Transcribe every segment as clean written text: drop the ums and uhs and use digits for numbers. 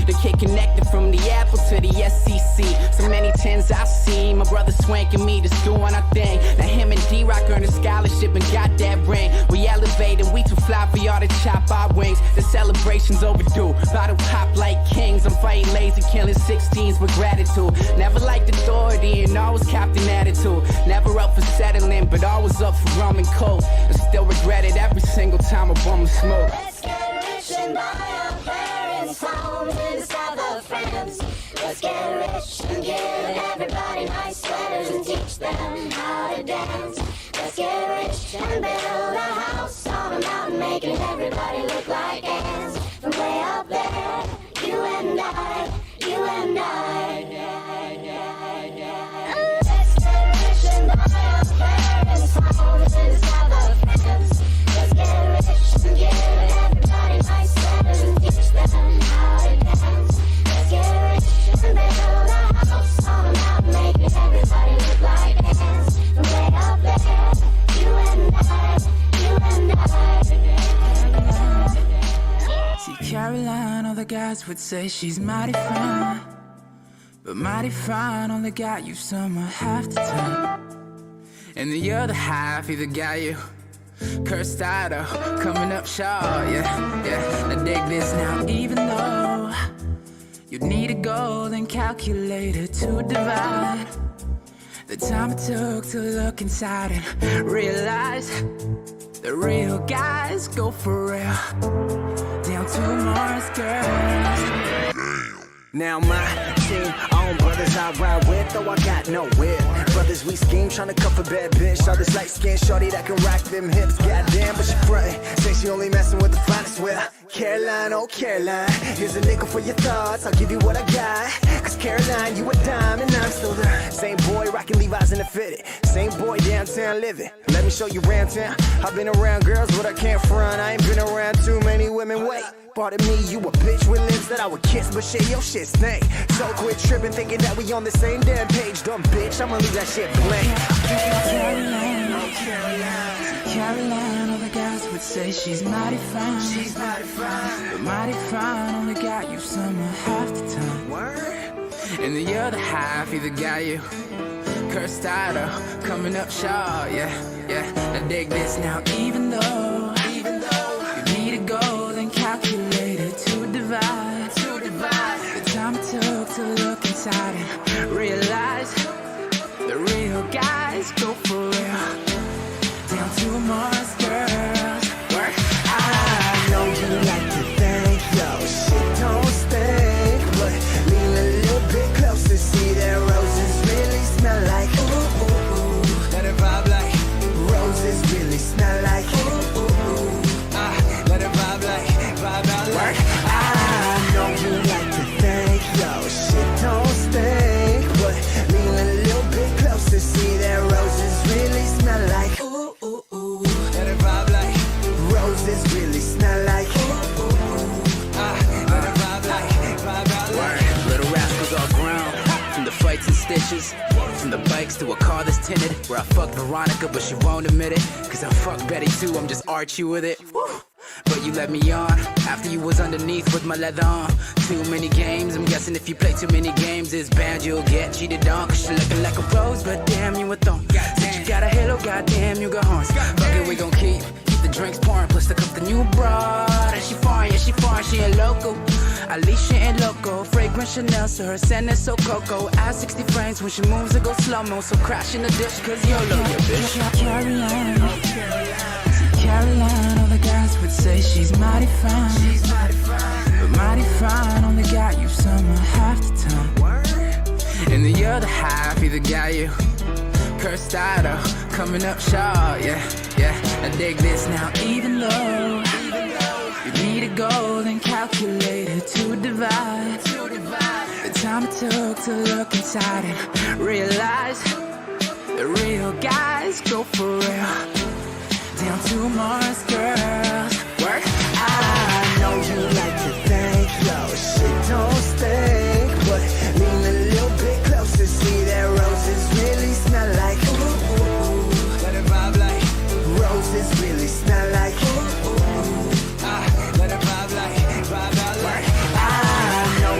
The kid connected from the Apple to the SEC. So many tens I've seen. My brother swanking me, just doing our thing. Now him and D-Rock earned a scholarship and got that ring. We elevated, we too fly for y'all to chop our wings. The celebration's overdue. Bottle pop like kings. I'm fighting lazy, killing 16s with gratitude. Never liked authority and always copped an attitude. Never up for settling, but always up for rum and coke. And still regret it every single time I bum a smoke. Let's get rich and buy our parents' home in the south of France. Let's get rich and give everybody nice sweaters and teach them how to dance. Let's get rich and build a house on a mountain, making everybody look like ants. From way up there, you and I, you and Let's get rich and buy our parents' home in the south of France. Let's get rich and give everybody nice sweaters and teach them how to dance. Let's get rich and build a house on a mountain, making everybody look like ants. From way up there, you and I, you and See, Caroline, all the guys would say she's mighty fine, but mighty fine only got you somewhere half the time. And the other half either got you cursed out or coming up short, yeah. Now dig this now, even though you'd need a golden calculator to divide the time it took to look inside and realize the real guys go for real. Down to Mars, girls. Now my team on brothers I ride with, though I got no whip. Brothers we scheme, tryna cuff a bad bitch. Others light skin shorty that can rock them hips. Goddamn, but she frontin', say she only messing with the finest. Well, Caroline, oh Caroline, here's a nickel for your thoughts, I'll give you what I got. Cause Caroline, you a dime and I'm still the same boy rocking Levi's in the fitted. Same boy downtown living. Let me show you round town. I've been around girls, but I can't front. I ain't been around too many women. Wait, part of me, you a bitch with lips that I would kiss, but shit, your shit stink. So quit tripping, thinking that we on the same damn page. Dumb bitch, I'ma leave that shit blank. Caroline, oh Caroline. Caroline, all the guys would say she's mighty fine. She's mighty fine, but mighty fine only got you somewhere half the time. word. And the other half either got you cursed out or coming up short, yeah. Now dig this now, even though you need a golden calculator to divide the time it took to look inside and realize the real guys go for real. Down to Mars, girls. Work. I know you like to think your shit don't stink, but lean a little bit closer, see that roses really smell like ooh, ooh, ooh. Let it vibe like roses really smell like ooh, ooh, ooh. Let it vibe out like I know you like to think your shit don't stink, but lean a little bit closer, see that roses really smell like ooh, ooh, ooh. Let it vibe like roses really smell like ooh, ooh, ooh. Let it vibe out like Little rascals all grown, from the fights and stitches, from the bikes to a car that's tinted, where I fucked Veronica but she won't admit it, cause I fucked Betty too, I'm just Archie with it. But you let me on, after you was underneath with my leather on. Too many games, I'm guessing if you play too many games, it's bound you'll get cheated on. Cause you're looking like a rose, but damn you a thorn. Since you got a halo, goddamn you got horns. Fuck it, we gon' keep the drinks pouring, plus the cup the new broad. And she foreign, yeah she foreign, she ain't local. Alicia ain't loco, fragrant Chanel, so her scent is so cocoa. Add 60 frames when she moves, it goes slow-mo. So crash in the ditch, cause YOLO, yeah bitch. Caroline, all the guys would say she's mighty fine, but mighty fine only got you somewhere half the time. And the other half either got you cursed out or coming up short, yeah. Now dig this now, even though you need a golden calculator to divide the time it took to look inside and realize the real guys go for real. Down to Mars, girls. Work. I know you like to think your shit don't stink, but lean a little bit closer, see that roses really smell like ooh, ooh, ooh. Let it vibe like roses really smell like ooh, ooh, ooh. Let it vibe out like I know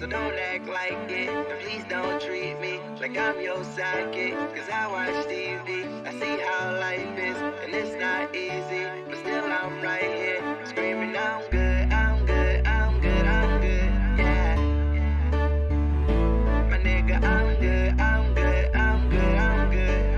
so don't act like it. And please don't treat me like I'm your sidekick. Cause I watch TV, I see how life is, and it's not easy. But still I'm right here, screaming I'm good, I'm good, I'm good, I'm good, yeah. My nigga, I'm good, I'm good, I'm good, I'm good.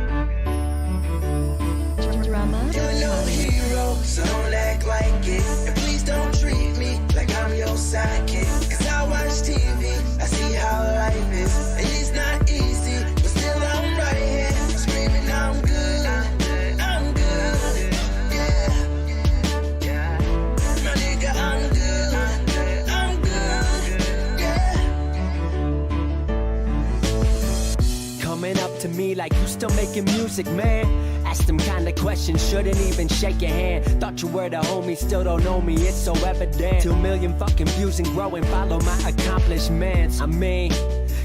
Drama. You're no hero, so don't act like it. And please don't treat me like I'm your sidekick. Cause I watch TV, I see how life is, and it's not easy. But still I'm right here, screaming I'm good, I'm good, yeah. My nigga, I'm good, I'm good, yeah. Coming up to me like you still making music, man. Ask them kind of questions, shouldn't even shake your hand. Thought you were the homie, still don't know me, it's so evident. 2 million fucking views and growing, follow my accomplishments. I mean,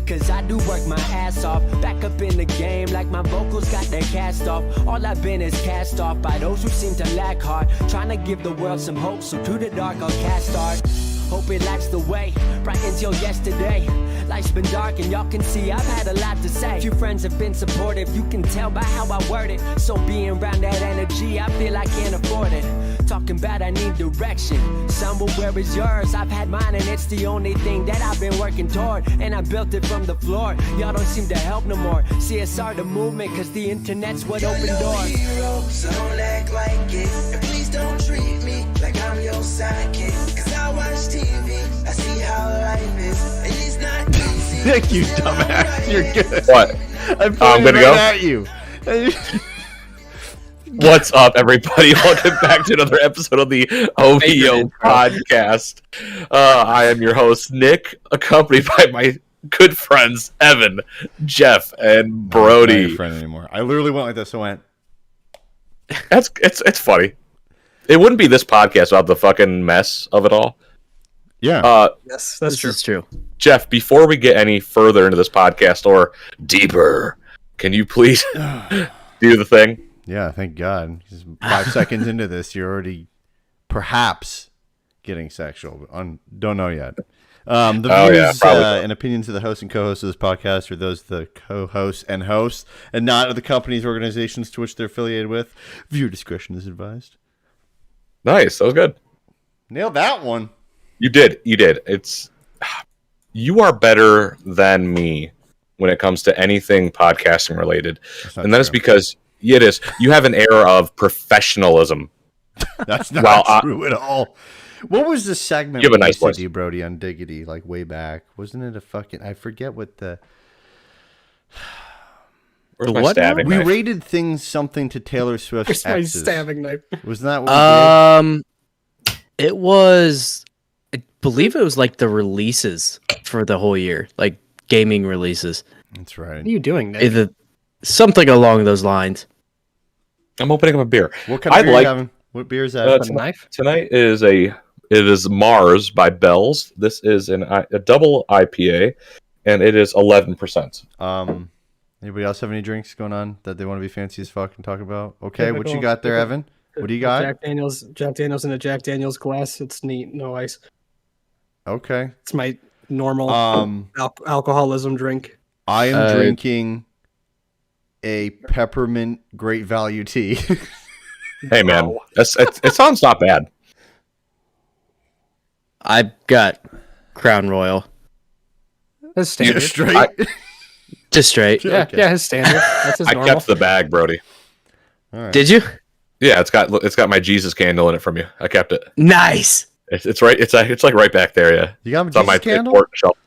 cause I do work my ass off. Back up in the game like my vocals got their cast off. All I've been is cast off by those who seem to lack heart. Trying to give the world some hope, so to the dark I'll cast art. Hope it lights the way, bright until yesterday. Life's been dark and y'all can see I've had a lot to say. Few friends have been supportive, you can tell by how I word it. So being around that energy, I feel I can't afford it. Talking about I need direction, somewhere where is yours? I've had mine and it's the only thing that I've been working toward. And I built it from the floor, y'all don't seem to help no more. CSR the movement, cause the internet's what opened You're no doors. hero, so don't act like it. And please don't treat me like I'm your sidekick. Cause I watch TV, I see how life is, and it's not easy. Thank you, dumbass. You're good. What? I'm I'm good good to to go? at you. What's up, everybody? Welcome back to another episode of the OVO podcast. I am your host, Nick, accompanied by my good friends, Evan, Jeff, and Not Brody. your friend anymore. I literally went like this. I went. It's funny. It wouldn't be this podcast without the fucking mess of it all. Yeah. Yes, that's true. Jeff, before we get any further into this podcast or deeper, can you please do the thing? Yeah. Thank God. 'Cause 5 seconds into this, you're already perhaps getting sexual. Don't know yet. The views and opinions of the host and co-hosts of this podcast are those of the co-hosts and hosts, and not of the companies or organizations to which they're affiliated with. Viewer discretion is advised. Nice. That was good. Nailed that one. You did. You are better than me when it comes to anything podcasting related. And that is because it is. You have an air of professionalism. That's not true at all. What was the segment You have a we nice used to voice. do, Brody, on Diggity, like way back? Wasn't it a fucking... I forget what the... Where's my What? stabbing We knife? rated things something to Taylor Swift's Here's my exes. stabbing knife. Wasn't that what we did? It was, I believe it was like the releases for the whole year, like gaming releases. That's right. What are you doing, Nick? Either something along those lines. I'm opening up a beer. What kind of beer are you having? What beer is that? With a knife? Tonight is Mars by Bell's. This is a double IPA, and it is 11%. Anybody else have any drinks going on that they want to be fancy as fuck and talk about? Okay, what you Typical. got there, Evan? What do you got? Jack Daniels in a Jack Daniels glass. It's neat, no ice. Okay. It's my normal alcoholism drink. I am drinking a peppermint great value tea. Hey man, Wow. it sounds not bad. I've got Crown Royal, His standard. straight. just straight. Yeah, Okay. yeah, his standard. That's his I normal. kept the bag, Brody. All right. Did you? Yeah, it's got my Jesus candle in it from you. I kept it. Nice. It's right. It's like right back there. Yeah, You got a it's on my Jesus candle? important shelf.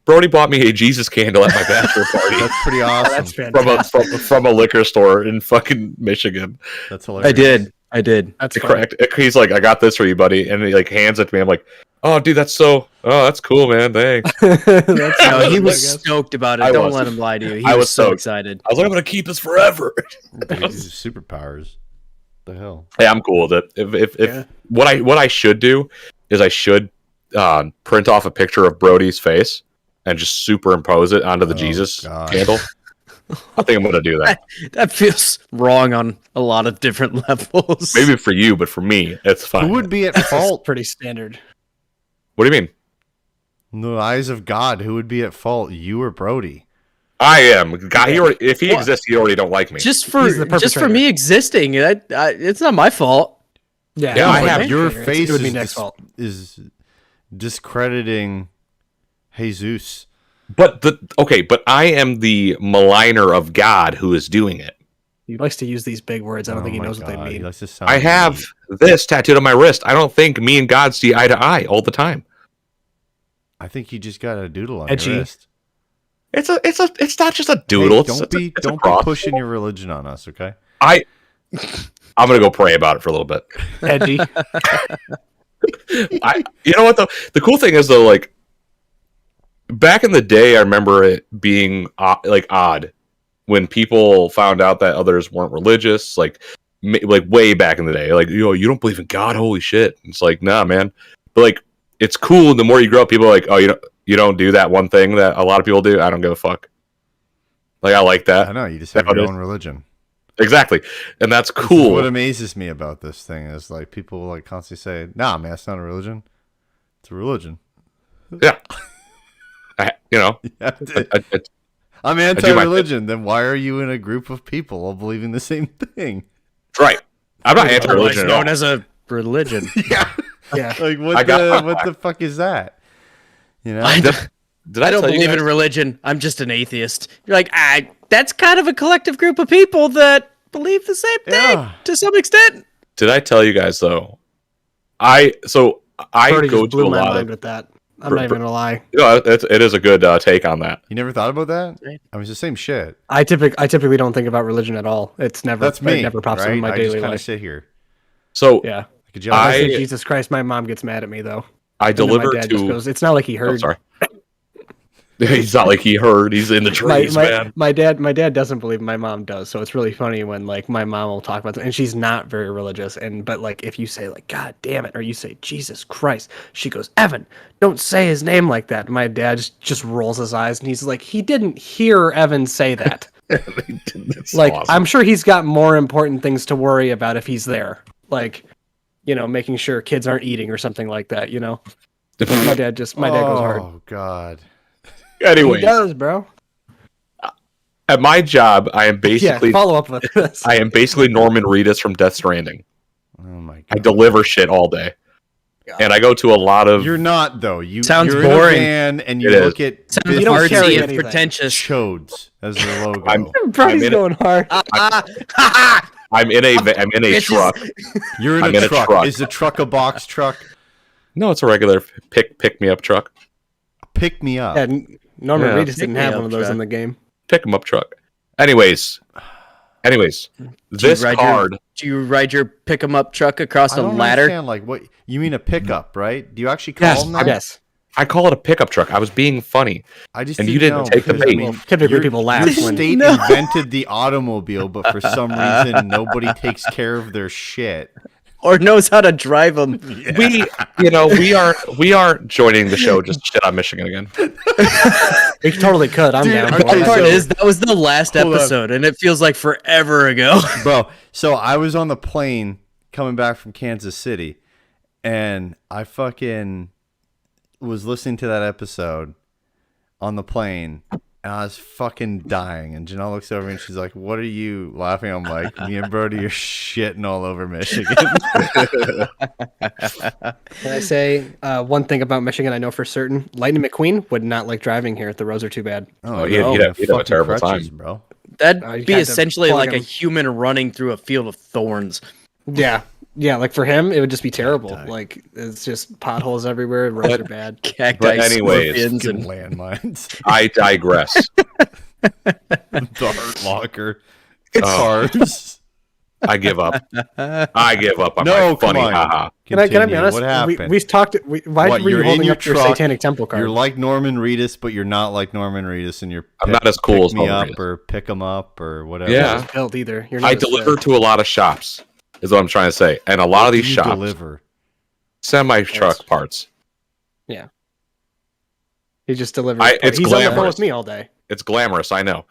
Brody bought me a Jesus candle at my bachelor party That's pretty awesome. That's from fantastic. from a liquor store in fucking Michigan. That's hilarious. I did. That's It funny. cracked. He's like, I got this for you, buddy, and he like hands it to me. I'm like, oh, dude, that's cool, man. Thanks. That's No, he I was guess. stoked about it. I Don't was. let him lie to you. He I was was so stoked. excited. I was like, I'm gonna keep this forever. Dude, these are superpowers. The hell? Hey, I'm cool with it. If Yeah. what I should do is I should print off a picture of Brody's face and just superimpose it onto the Oh, Jesus God. candle. I think I'm gonna do that. That feels wrong on a lot of different levels. Maybe for you, but for me, it's fine. Who would be at That's fault? pretty standard. What do you mean? In the eyes of God, who would be at fault, you or Brody? I am. God, if he exists, he already don't like me. Just He's for the perpetrator. me existing, it's not my fault. Yeah, I have your It face would be Nick's fault. is discrediting Jesus. But I am the maligner of God who is doing it. He likes to use these big words. I don't think he my knows what they God, he mean. likes to sound I have neat. this tattooed on my wrist. I don't think me and God see eye to eye all the time. I think you just got a doodle on Edgy. your wrist. It's not just a doodle. Hey, It's don't a be cross. pushing your religion on us, okay? I'm gonna go pray about it for a little bit. Edgy. You know what though? The cool thing is though, like back in the day, I remember it being like odd when people found out that others weren't religious. Like way back in the day, like you don't believe in God? Holy shit! It's like nah, man. But like it's cool. The more you grow up, people are like, oh, you don't do that one thing that a lot of people do. I don't give a fuck. Like I like that. I know you just have your own religion. Exactly, and that's This is cool. what amazes me about this thing is like people like constantly say, "Nah, man, it's not a religion. It's a religion." Yeah. I'm anti-religion. Then why are you in a group of people all believing the same thing? Right. I'm not anti-religion at all. known as a religion. Yeah. Yeah. Like what the fuck is that? You know? I Did I don't tell you believe guys? in religion. I'm just an atheist. You're like, that's kind of a collective group of people that believe the same thing Yeah. to some extent. Did I tell you guys though? I Brody go just to blew a my lot mind of. with that. I'm not even gonna lie. It is a good take on that. You never thought about that? Right. I mean, it's the same shit. I typically don't think about religion at all. It's never. That's me. It never pops right? up in my I daily just kind of life. sit here. So Yeah. Like a If jelly. I I- say Jesus Christ, my mom gets mad at me though. I And then deliver my dad just to. goes, it's not like he Oh, heard. sorry. He's not like he heard. He's in the trees, man. my dad doesn't believe. My mom does, so it's really funny when like my mom will talk about it, and she's not very religious. But like if you say like God damn it, or you say Jesus Christ, she goes, Evan, don't say his name like that. My dad just rolls his eyes and he's like, he didn't hear Evan say that. That's Like awesome. I'm sure he's got more important things to worry about if he's there, like making sure kids aren't eating or something like that. My dad goes hard. Oh God. Anyways, He does, bro. at my job, I am basically Yeah, follow up with this. I am basically Norman Reedus from Death Stranding. Oh my God. I deliver shit all day, and I go to a lot of. You're not though. Sounds you're boring. In a van and you It look at Sounds You don't artsy carry and anything. pretentious. chodes as their logo. I'm Brody's in it. going hard. I'm in a truck. You're in I'm a in a truck. truck. Is the truck a box truck? No, it's a regular pick me up truck. Pick me up. Yeah, Norman Yeah. Reedus Pick didn't me have up one of those truck. in the game. Pick 'em up truck. Anyways, this card. Do you ride your pick 'em up truck across I a don't ladder? understand. Like what you mean a pickup, right? Do you actually call them that? Yes. I call it a pickup truck. I was being funny. I just And didn't you didn't know, take the because, bait. Well, typically people laugh Your when state invented the automobile, but for some reason nobody takes care of their shit. Or knows how to drive them? We aren't joining the show just shit on Michigan again. we totally could. I'm Dude, down. okay, for The it. part so- is, that was the last Hold on. episode, and it feels like forever ago. Bro, so I was on the plane coming back from Kansas City, and I fucking was listening to that episode on the plane, and I was fucking dying. And Janelle looks over and she's like, "What are you laughing?" I'm like, "Me and Brody are shitting all over Michigan." Can I say one thing about Michigan I know for certain? Lightning McQueen would not like driving here if the roads are too bad. Oh, he'd have a fucking terrible crutches, time. bro. That'd you be had to essentially plug like a 'em. human running through a field of thorns. Yeah. Yeah, like for him, it would just be terrible. Cacti. Like it's just potholes everywhere. Roads are bad. Cacti, But anyways, scorpions, Fucking and landmines. I digress. The Hurt Locker. Oh, Cars. I give up. I give up on No, my funny come on. haha. Can I be Continue. honest? What happened? We've talked. Why What, were you you're in holding your up your truck, Satanic Temple card? You're like Norman Reedus, but you're not like Norman Reedus, and you're I'm not as cool as pick me Norman up Reedus. or pick 'em up or whatever. Yeah. You're not as built either. You're not I as deliver fit. to a lot of shops, is what I'm trying to say. And a lot of these You shops deliver. semi truck parts. He just delivers. It's He's on the phone glamorous. with me all day. It's glamorous, I know.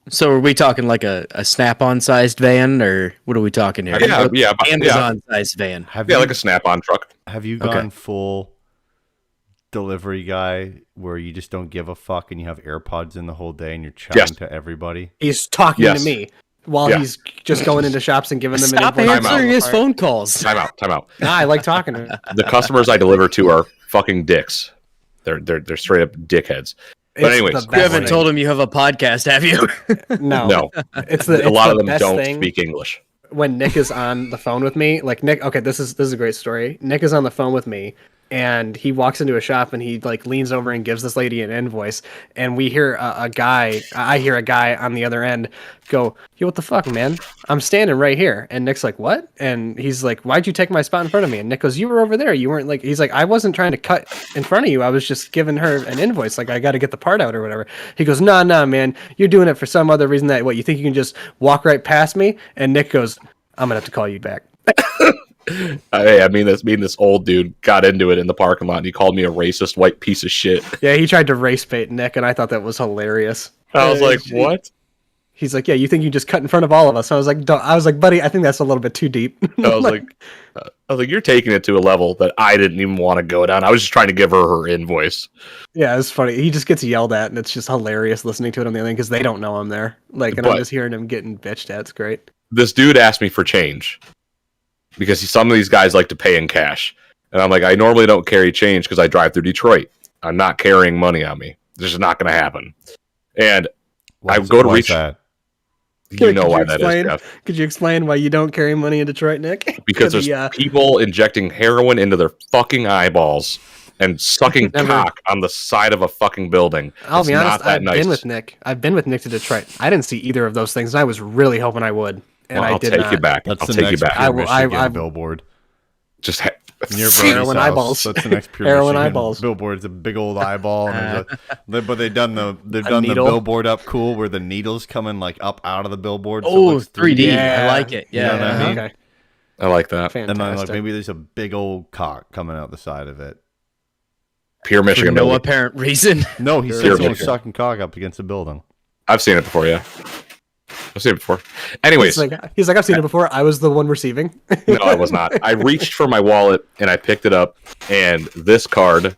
So are we talking like a snap-on sized van, or what are we talking here? Yeah, Amazon sized van. Have Yeah, you, like a snap on truck. have you Okay. gone full delivery guy where you just don't give a fuck and you have AirPods in the whole day and you're chatting to everybody? He's talking Yes. to me while he's just going into shops and giving them Stop an invoice. answering his phone calls. Time out. Nah, I like talking to him. The customers I deliver to are fucking dicks. They're straight up dickheads. But It's anyways, the You best haven't thing. told him you have a podcast, have you? No. It's a lot the of them best don't thing. speak English. When Nick is on the phone with me, like Nick, okay, this is a great story. Nick is on the phone with me, and he walks into a shop and he like leans over and gives this lady an invoice, and we hear I hear a guy on the other end go, "Yo, what the fuck, man? I'm standing right here." And Nick's like, "What?" And he's like, "Why'd you take my spot in front of me?" And Nick goes, "You were over there. You weren't like." He's like, "I wasn't trying to cut in front of you. I was just giving her an invoice. Like I got to get the part out or whatever." He goes, "Nah, man. You're doing it for some other reason. That what you think you can just walk right past me?" And Nick goes, "I'm gonna have to call you back." Hey, I mean, this old dude got into it in the parking lot and he called me a racist white piece of shit. Yeah, he tried to race bait Nick, and I thought that was hilarious. I was like, what? He's like, "Yeah, you think you just cut in front of all of us?" I was like, buddy, I think that's a little bit too deep." I was like, you're taking it to a level that I didn't even want to go down. I was just trying to give her invoice. Yeah, it's funny. He just gets yelled at, and it's just hilarious listening to it on the other end because they don't know I'm there. Like, and I'm But- just hearing him getting bitched at. It's great. This dude asked me for change because some of these guys like to pay in cash. And I'm like, I normally don't carry change because I drive through Detroit. I'm not carrying money on me. This is not going to happen. And I go to reach. that? You know why that is, Jeff. Could you explain why you don't carry money in Detroit, Nick? Because there's people injecting heroin into their fucking eyeballs and sucking Never- cock on the side of a fucking building. I'll It's be not honest. that I've nice. been with Nick. I've been with Nick to Detroit. I didn't see either of those things, and I was really hoping I would, and Well, I I'll did take not. you back. That's I'll the take you next back. Pure I will- Michigan I- billboard. Just Near Heroin Brody's house. eyeballs. That's the next Pure Heroin Michigan eyeballs. billboard. It's a big old eyeball, and but they've done the needle? billboard up cool where the needles coming like up out of the billboard. So it Oh, looks 3D. Yeah. I like it. You know what I Yeah. mean? Okay, I like that. And then like fantastic. maybe there's a big old cock coming out the side of it. Pure For Michigan. no baby. apparent reason. No, he's Pure sitting there Michigan. sucking cock up against a building. I've seen it before, yeah. I've seen it before. Anyways, he's like, I've seen it before. I was the one receiving. no, I was not. I reached for my wallet and I picked it up, and this card,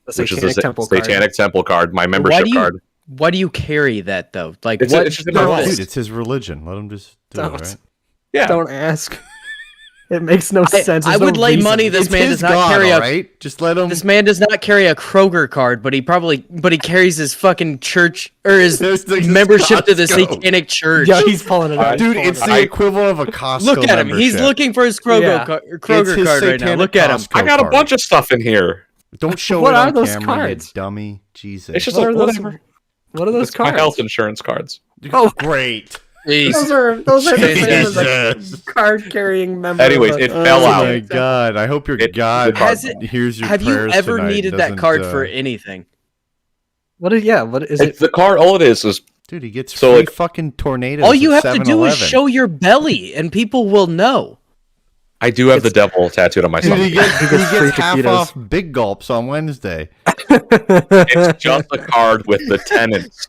The which is the Temple card. Satanic Temple card, my membership card. Why do you carry that though? Like It's what? just in my wallet. Dude, it's his religion. Let him just do it, Don't- right? Yeah, Don't ask. It makes no sense. I There's no would lay reason. money this It's man his does not God, carry a right? Just let him. This man does not carry a Kroger card, but he carries his fucking church or his There's the membership to the Costco. Satanic Church. Yeah, he's pulling it out. Dude, He's it's pulling the it equivalent of a Costco Look at him. He's membership. looking for his Kroger, Yeah. Kroger It's his card right now. satanic Look at him. Costco I got a card. bunch of stuff in here. Don't show What it are on those camera, cards? you dummy. Jesus. It's just What like are those? whatever. What are those It's my cards? health insurance cards. Oh, great. Jeez. those are the same as Jesus. a card carrying member. Anyways, of it a- fell Oh out. my God! I hope your It- God Has it- hears your Have you prayers ever tonight, needed that doesn't, card for anything? What is? Yeah, what is It's it? the card. All it is Dude, he gets So, free like- fucking tornadoes. All you at have to do is 7-Eleven. show your belly, and people will know. I do have the devil tattooed on my Dude, he stomach. gets, gets free half taquitos. off big gulps on Wednesday. It's just a card with the tenants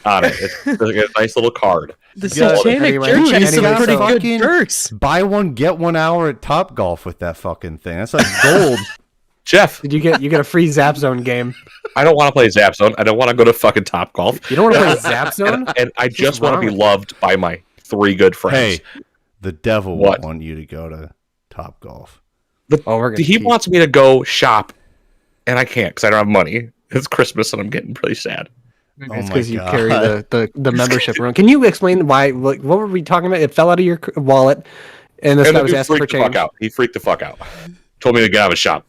on it. It's like a nice little card. The Yeah, Satanic anyway. Church Dude, has he's some got pretty good fucking- perks. Buy one, get 1 hour at Top Golf with that fucking thing. That's like gold. Jeff, Did you get a free Zap Zone game? I don't want to play Zap Zone. I don't want to go to fucking Top Golf. You don't want to play Zap Zone? And I just want to be wrong? loved by my 3 good friends. Hey, the devil What? would want you to go to Top Golf. Oh, we're gonna He keep- wants me to go shop, and I can't because I don't have money. It's Christmas, and I'm getting pretty sad. It's Oh my because you God. carry the membership around. Can you explain why? Like, what were we talking about? It fell out of your wallet, and this And guy the was dude asking for freaked the fuck change. out. He freaked the fuck out. Told me to get out of his shop.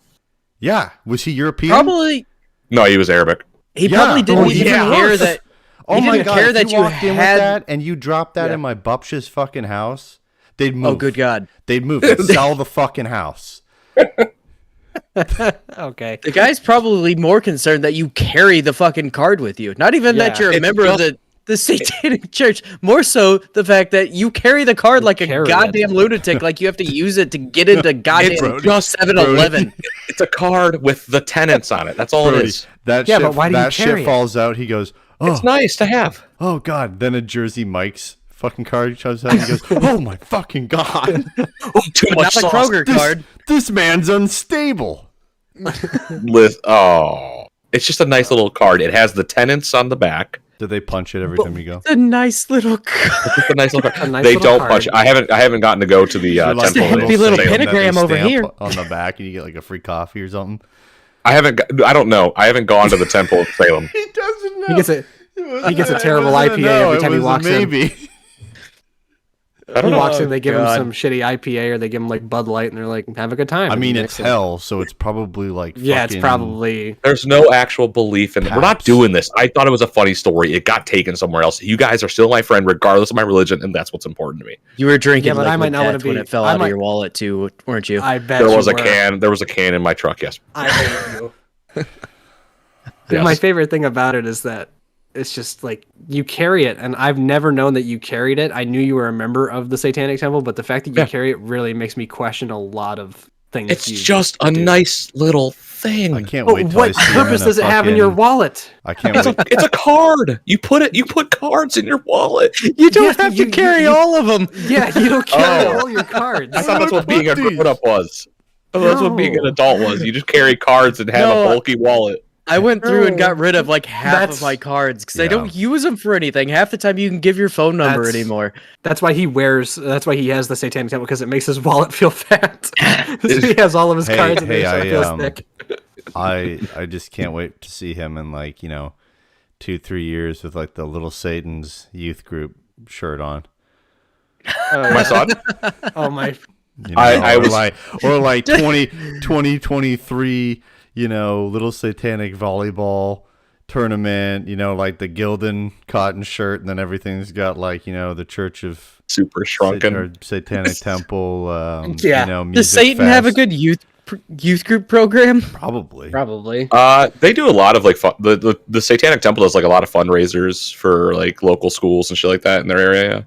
Yeah. Was he European? Probably, No, he was Arabic. he Yeah. probably didn't Oh, even yeah. care that. Oh he my didn't God. care if that you you walked in had. with that and you dropped that Yeah. in my bupsh's fucking house, they'd move. Oh, good God! They'd move. They'd sell the fucking house. Okay. The guy's probably more concerned that you carry the fucking card with you. Not even that Yeah. you're a It's member of the Satanic Church. More so the fact that you carry the card like a carry it. goddamn lunatic, like you have to use it to get into goddamn Brody. Just 7-Eleven. It's a card with the tenants on it. That's all it Brody, is. that Yeah, shit, but why do you that carry shit it? falls out. He goes, oh, It's nice to have. oh God. Then a Jersey Mike's fucking card shows up. He goes, oh my fucking God. Too Not the Kroger This, card. this man's unstable. It's just a nice little card. It has the tenants on the back. Do they punch it every time you go? It's a nice little It's just a nice little card. nice They little don't card. punch it. I haven't gotten to go to the Is there, like, temple. a happy little saying that they pentagram over stamp here. on the back, and you get like a free coffee or something. I don't know. I haven't gone to the temple of Salem. He doesn't know. He gets a terrible IPA every time he walks in. maybe. I don't He know. walks in, they give him God. some shitty IPA, or they give him like Bud Light, and they're like, "Have a good time." I mean, And it's next- hell, so it's probably like Yeah, it's fucking- probably. There's no actual belief in it. We're not Paps. doing this. I thought it was a funny story. It got taken somewhere else. You guys are still my friend, regardless of my religion, and that's what's important to me. You were drinking Yeah, but I liquid might not wanna death when be- it fell I out of might- your wallet too, weren't you? I bet There was you a were. can. There was a can in my truck. Yes. I hate you. Yes. My favorite thing about it is that it's just like you carry it, and I've never known that you carried it. I knew you were a member of the Satanic Temple, but the fact that you Yeah. carry it really makes me question a lot of things. It's you just a do. nice little thing. I can't But wait. Till what I see him purpose in a does it have in your fucking- wallet? I can't It's wait. a card. You put cards in your wallet. You don't Yes, have you- to carry you- all of them. Yeah, you don't carry Oh. all your cards. I thought that's what being a grown up was. I thought that's what being an No. adult was. You just carry cards and have No. a bulky wallet. I went through and got No. rid of like half That's- of my cards because I Yeah. don't use them for anything. Half the time you can give your phone number That's- anymore. That's why he wears. That's why he has the Satanic Temple, because it makes his wallet feel fat. So he has all of his Hey, cards, and hey, they feel I, thick. I just can't wait to see him in like 2-3 years with like the Little Satan's youth group shirt on. My son. Oh my! I or was- like 2023, Little Satanic volleyball tournament, like the Gildan cotton shirt, and then everything's got like, the Church of Super shrunken. or Satanic Temple, Yeah. Does music Satan have a fest. good youth group program? Probably. Probably. They do a lot of like the Satanic Temple does like a lot of fundraisers for like local schools and shit like that in their area.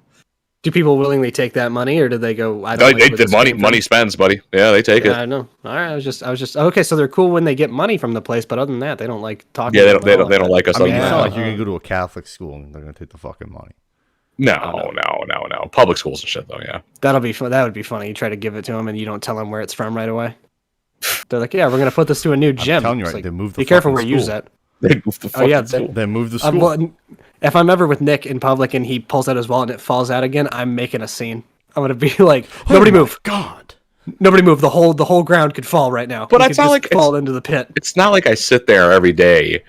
Do people willingly take that money, or do they go? I Yeah. don't like They where the this money came from? money spends, buddy. Yeah, they take Yeah, it. I know. All right, I was just okay. So they're cool when they get money from the place, but other than that, they don't like talking. Yeah, they about don't like us. I mean, other it's than not that. like you can go to a Catholic school and they're going to take the fucking money. No. Public schools and shit though. Yeah. That'll be fun. That would be funny. You try to give it to them, and you don't tell them where it's from right away. They're like, "Yeah, we're gonna put this to a new gym." I'm telling you, It's right, like, they moved the Be careful where fucking you use school. that. They moved the Oh yeah, fucking school. They moved the school. well, if I'm ever with Nick in public and he pulls out his wallet and it falls out again, I'm making a scene. I'm gonna be like, "Nobody move! God. Nobody move! The whole ground could fall right now." But He it's could not just like fall into the pit. It's not like I sit there every day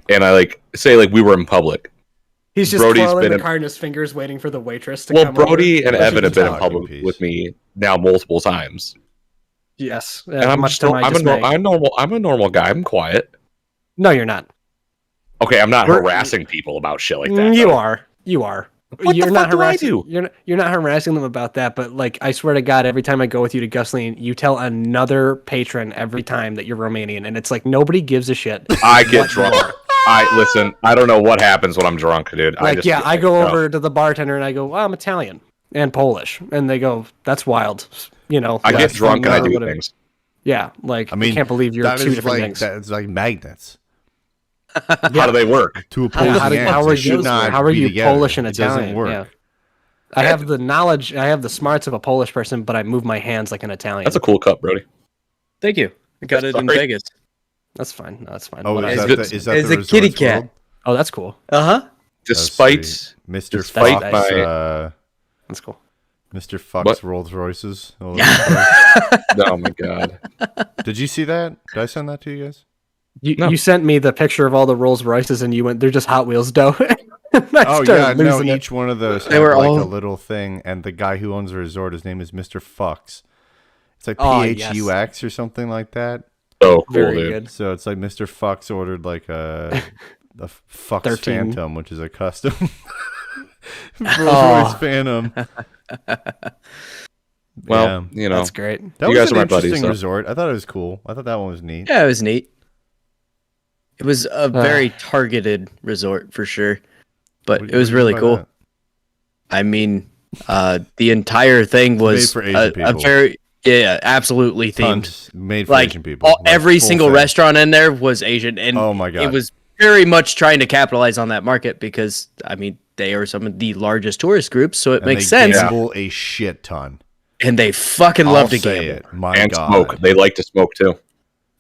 and I like say like we were in public. He's just Brody's twirling been the in- card in his fingers, waiting for the waitress to Well, come Brody and Let's Evan have just been in talk in public peace. with me now multiple times, Yes, and I'm much just to my dismay. I'm a normal guy. I'm quiet. No, you're not. Okay, I'm not We're- harassing people about shit like that. You though. are. You are. What You're the not fuck do I harassing. do? You're not harassing them about that. But like, I swear to God, every time I go with you to Gusling, you tell another patron every time that you're Romanian, and it's like nobody gives a shit. I get drunk. Listen. I don't know what happens when I'm drunk, dude. Like, just I go no. over to the bartender and I go, well, I'm Italian and Polish, and they go, that's wild. I that's get drunk and I never do would've- things. Yeah, like I mean, I can't believe you're that two is different like things. that's like magnets. How do they work? Two opposing How ends. are They should you? not How are be you together. Polish and It doesn't Italian? work. Yeah. I have the knowledge. I have the smarts of a Polish person, but I move my hands like an Italian. That's a cool cup, Brody. Thank you. I got it in Sorry. Vegas. That's fine. No, that's fine. Oh, Whatever. is It's that, good. is that It's the a kitty Resorts cat. World? Oh, that's cool. Uh huh. Despite Mr. Despite Fox, my- That's cool. Mr. Fox What? Rolls Royces. Oh my god, Did you see that? Did I send that to you guys? No. You sent me the picture of all the Rolls Royces, and you went, "They're just Hot Wheels dough." Oh yeah, no. losing it. Each one of those They had were like all- a little thing, and the guy who owns the resort, his name is Mr. Fucks. It's like Oh, PHUX or something like that. so cool, Very dude. good. So it's like Mr. Fucks ordered like a Fucks 13. Phantom, which is a custom Rolls Oh. Royce Phantom. Well, Yeah. That's great. That You was guys an are my buddies, interesting so- resort. I thought it was cool. I thought that one was neat. Yeah, it was neat. It was a very targeted resort for sure, but What- it was what do you really mean by cool. that? I mean, the entire thing was for Asian a people. very absolutely themed. Tons made for Like Asian people. Like, every full single thing. restaurant in there was Asian, and Oh my God. it was very much trying to capitalize on that market because I mean they are some of the largest tourist groups, so it And makes they sense. gamble a shit ton. And they fucking I'll love to say gamble. it. My And God. smoke. They like to smoke too.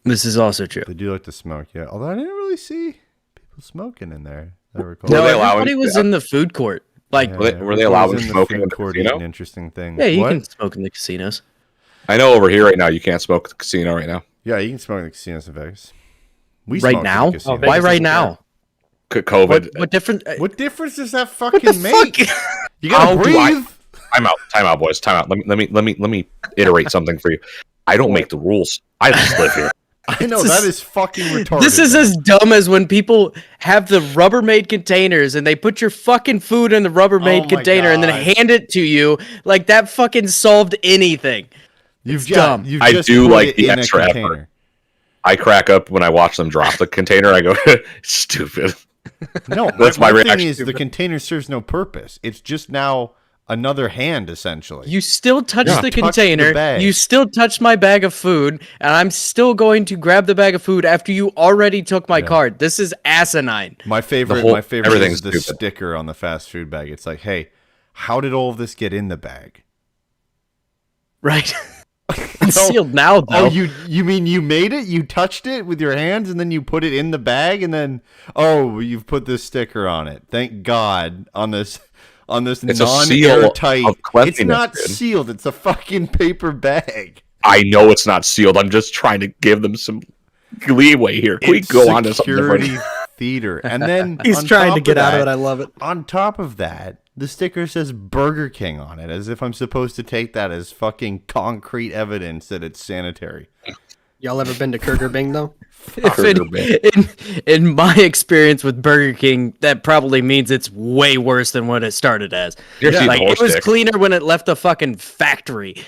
This is also true. They do like to smoke, yeah. Although I didn't really see people smoking in there. I recall. No, Were they allowing- everybody was in the food court. Like, Were they allowing in the smoking food in the court casino? eating interesting things? yeah, you What? can smoke in the casinos. I know over here right now you can't smoke at the casino right now. Yeah, you can smoke in the casinos in Vegas. We Right smoked in the now? casino. Vegas Why isn't right there. now? COVID. What different? What difference does that What fucking the make? fuck? You gotta How do I- breathe. Time out, boys. Time out. Let me iterate something for you. I don't make the rules. I just live here. I know This that is- is fucking retarded. This is as dumb as when people have the Rubbermaid containers and they put your fucking food in the Rubbermaid Oh my container and then God. hand it to you like that fucking solved anything. You've dumb. You've I just do put like it the in a extra effort. container. I crack up when I watch them drop the container. I go, stupid. No, That's my thing reaction. is the container serves no purpose. It's just now another hand, essentially. You still touch Yeah. the Touch the container. bag. You still touch my bag of food, and I'm still going to grab the bag of food after you already took my card. This is asinine. My favorite everything's is the stupid. sticker on the fast food bag. It's like, hey, how did all of this get in the bag? Right? It's sealed now, though. Oh, you mean you made it? You touched it with your hands and then you put it in the bag and then you've put this sticker on it. Thank God on this It's a seal non-airtight. of cleanliness, It's not dude. sealed. It's a fucking paper bag. I know it's not sealed. I'm just trying to give them some leeway here. Can we It's go on to something security different? theater. And then He's on trying to top get out of that- it. I love it. On top of that, the sticker says Burger King on it, as if I'm supposed to take that as fucking concrete evidence that it's sanitary. Y'all ever been to Kurger Bing though? In my experience with Burger King, that probably means it's way worse than what it started as. You're seeing Like the it horse was dick. cleaner when it left the fucking factory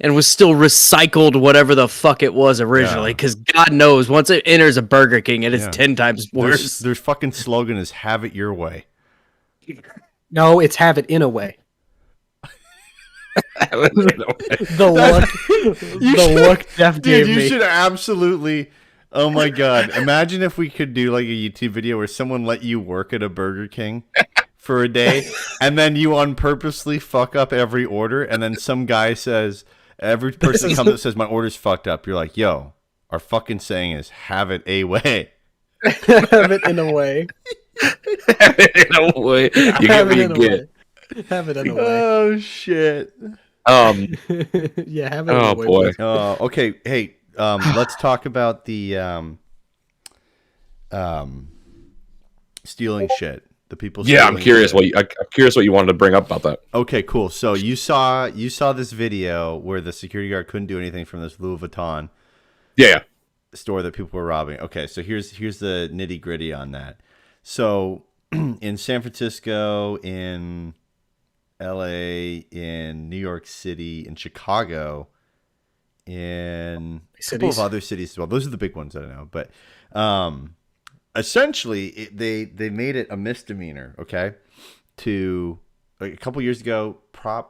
and was still recycled whatever the fuck it was originally. Yeah. Because God knows, once it enters a Burger King, it is Yeah. 10 times worse. Their fucking slogan is "Have it your way." No, it's have it in a way. The look Jeff Dude, gave you me. should absolutely. Oh my God! Imagine if we could do like a YouTube video where someone let you work at a Burger King for a day, and then you unpurposely fuck up every order, and then some guy says, every person comes that says my order's fucked up. You're like, yo, our fucking saying is "Have it a way." Have it in a way. In a way, you get Have what it you in a get. way. Have it in a way. Oh shit! Yeah, have it in Oh a way. boy. Okay. Hey, let's talk about the stealing shit. The people. Yeah, I'm stealing curious shit. I'm curious what you wanted to bring up about that. Okay, cool. So you saw this video where the security guard couldn't do anything from this Louis Vuitton Yeah. store that people were robbing. Okay, so here's the nitty gritty on that. So in San Francisco, in LA, in New York City, in Chicago, in a couple of other cities as well. Those are the big ones that I know. But essentially, they made it a misdemeanor. Okay, to like a couple years ago, at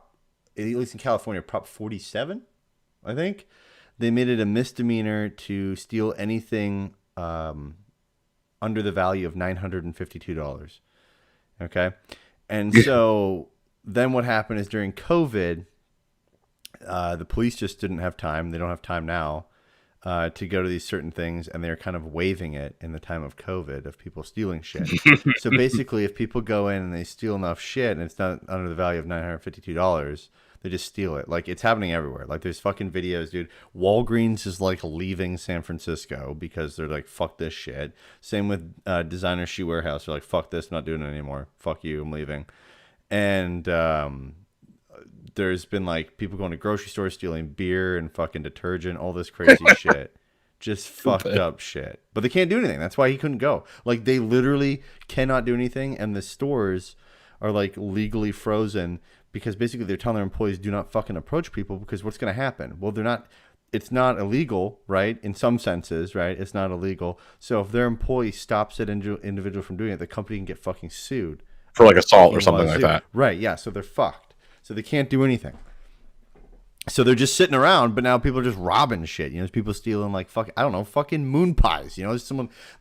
least in California, Prop 47, I think. They made it a misdemeanor to steal anything under the value of $952. Okay. And so then what happened is during COVID, the police just didn't have time. They don't have time now to go to these certain things. And they're kind of waiving it in the time of COVID of people stealing shit. So basically, if people go in and they steal enough shit and it's not under the value of $952, they just steal it. Like, it's happening everywhere. Like, there's fucking videos, dude. Walgreens is, like, leaving San Francisco because they're like, fuck this shit. Same with Designer Shoe Warehouse. They're like, fuck this, I'm not doing it anymore. Fuck you, I'm leaving. And there's been, like, people going to grocery stores stealing beer and fucking detergent, all this crazy shit. Just fucked up shit. But they can't do anything. That's why he couldn't go. Like, they literally cannot do anything, and the stores are, like, legally frozen because basically they're telling their employees do not fucking approach people because what's going to happen? Well, it's not illegal, right? In some senses, right? It's not illegal. So if their employee stops that individual from doing it, the company can get fucking sued. For like assault or something like that. Right, yeah. So they're fucked. So they can't do anything. So they're just sitting around, but now people are just robbing shit. You know, there's people stealing like fucking moon pies. You know,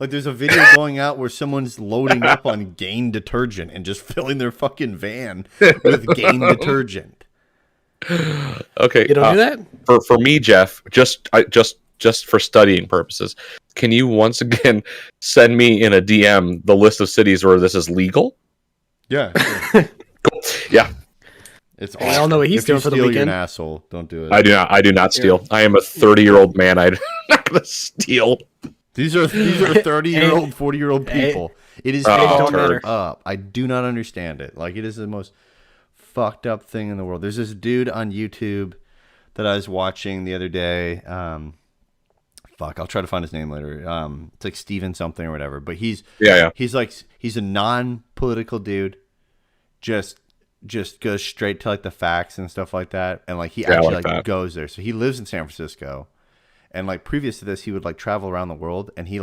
there's a video going out where someone's loading up on Gain detergent and just filling their fucking van with Gain detergent. Okay. You don't do that? For me, Jeff, just just for studying purposes. Can you once again send me in a DM the list of cities where this is legal? Yeah. Sure. Cool. Yeah. It's We all know what he's if you doing for the steal, weekend. You're an asshole. Don't do it. I do not steal. I am a 30-year-old man. I'm not gonna steal. These are 30-year-old, 40-year-old people. It is don't fucked matter. up. I do not understand it. Like, it is the most fucked up thing in the world. There's this dude on YouTube that I was watching the other day. I'll try to find his name later. It's like Steven something or whatever. But he's a non-political dude. Just goes straight to like the facts and stuff like that. And like he actually goes there. So he lives in San Francisco. And like previous to this, he would like travel around the world, and he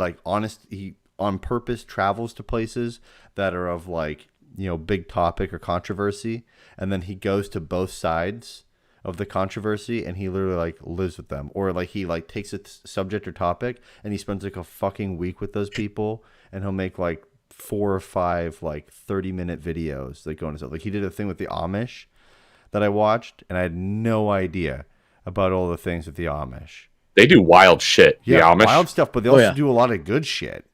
on purpose travels to places that are of like, big topic or controversy, and then he goes to both sides of the controversy, and he literally like lives with them, or like he like takes a subject or topic, and he spends like a fucking week with those people, and he'll make like 4 or 5 like 30-minute videos that go into stuff. Like he did a thing with the Amish that I watched, and I had no idea about all the things with the Amish. They do wild shit. Yeah, the Amish. wild stuff, but they also do a lot of good shit.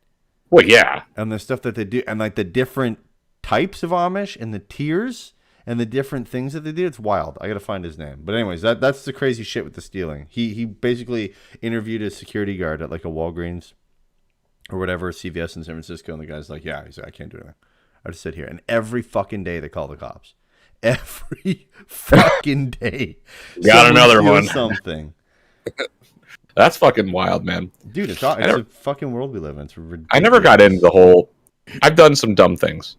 Well, yeah. And the stuff that they do, and like the different types of Amish and the tiers and the different things that they do, it's wild. I gotta find his name. But anyways, that's the crazy shit with the stealing. He basically interviewed a security guard at like a Walgreens or whatever, CVS in San Francisco, and the guy's like, he's like, I can't do anything. I just sit here. And every fucking day they call the cops. Every fucking day. Got another one. Something. That's fucking wild, man. Dude, it's a fucking world we live in. It's ridiculous. I never got into the whole... I've done some dumb things.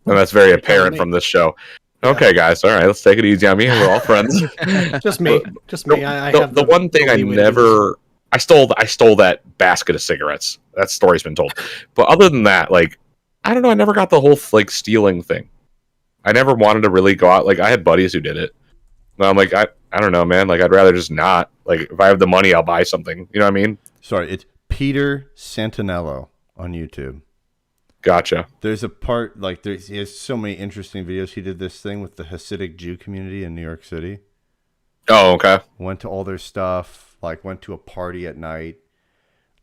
And that's very apparent from this show. Okay, guys. All right, let's take it easy on me. We're all friends. Just me. I have the one thing I never... I stole that basket of cigarettes. That story's been told. But other than that, like, I don't know. I never got the whole like stealing thing. I never wanted to really go out. Like, I had buddies who did it. And I'm like, I don't know, man. Like, I'd rather just not. Like, if I have the money, I'll buy something. You know what I mean? Sorry, it's Peter Santinello on YouTube. Gotcha. There's a part, like, he has so many interesting videos. He did this thing with the Hasidic Jew community in New York City. Oh, okay. Went to all their stuff, like, went to a party at night,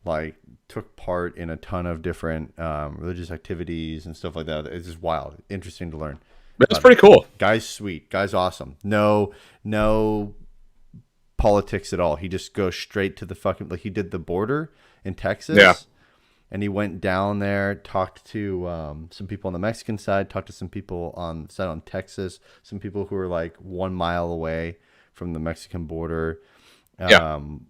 like, took part in a ton of different religious activities and stuff like that. It's just wild. Interesting to learn. That's pretty cool. Guy's sweet. Guy's awesome. No politics at all. He just goes straight to the fucking, like he did the border in Texas. Yeah. And he went down there, talked to some people on the Mexican side, talked to some people on the side on Texas, some people who were like 1 mile away from the Mexican border. One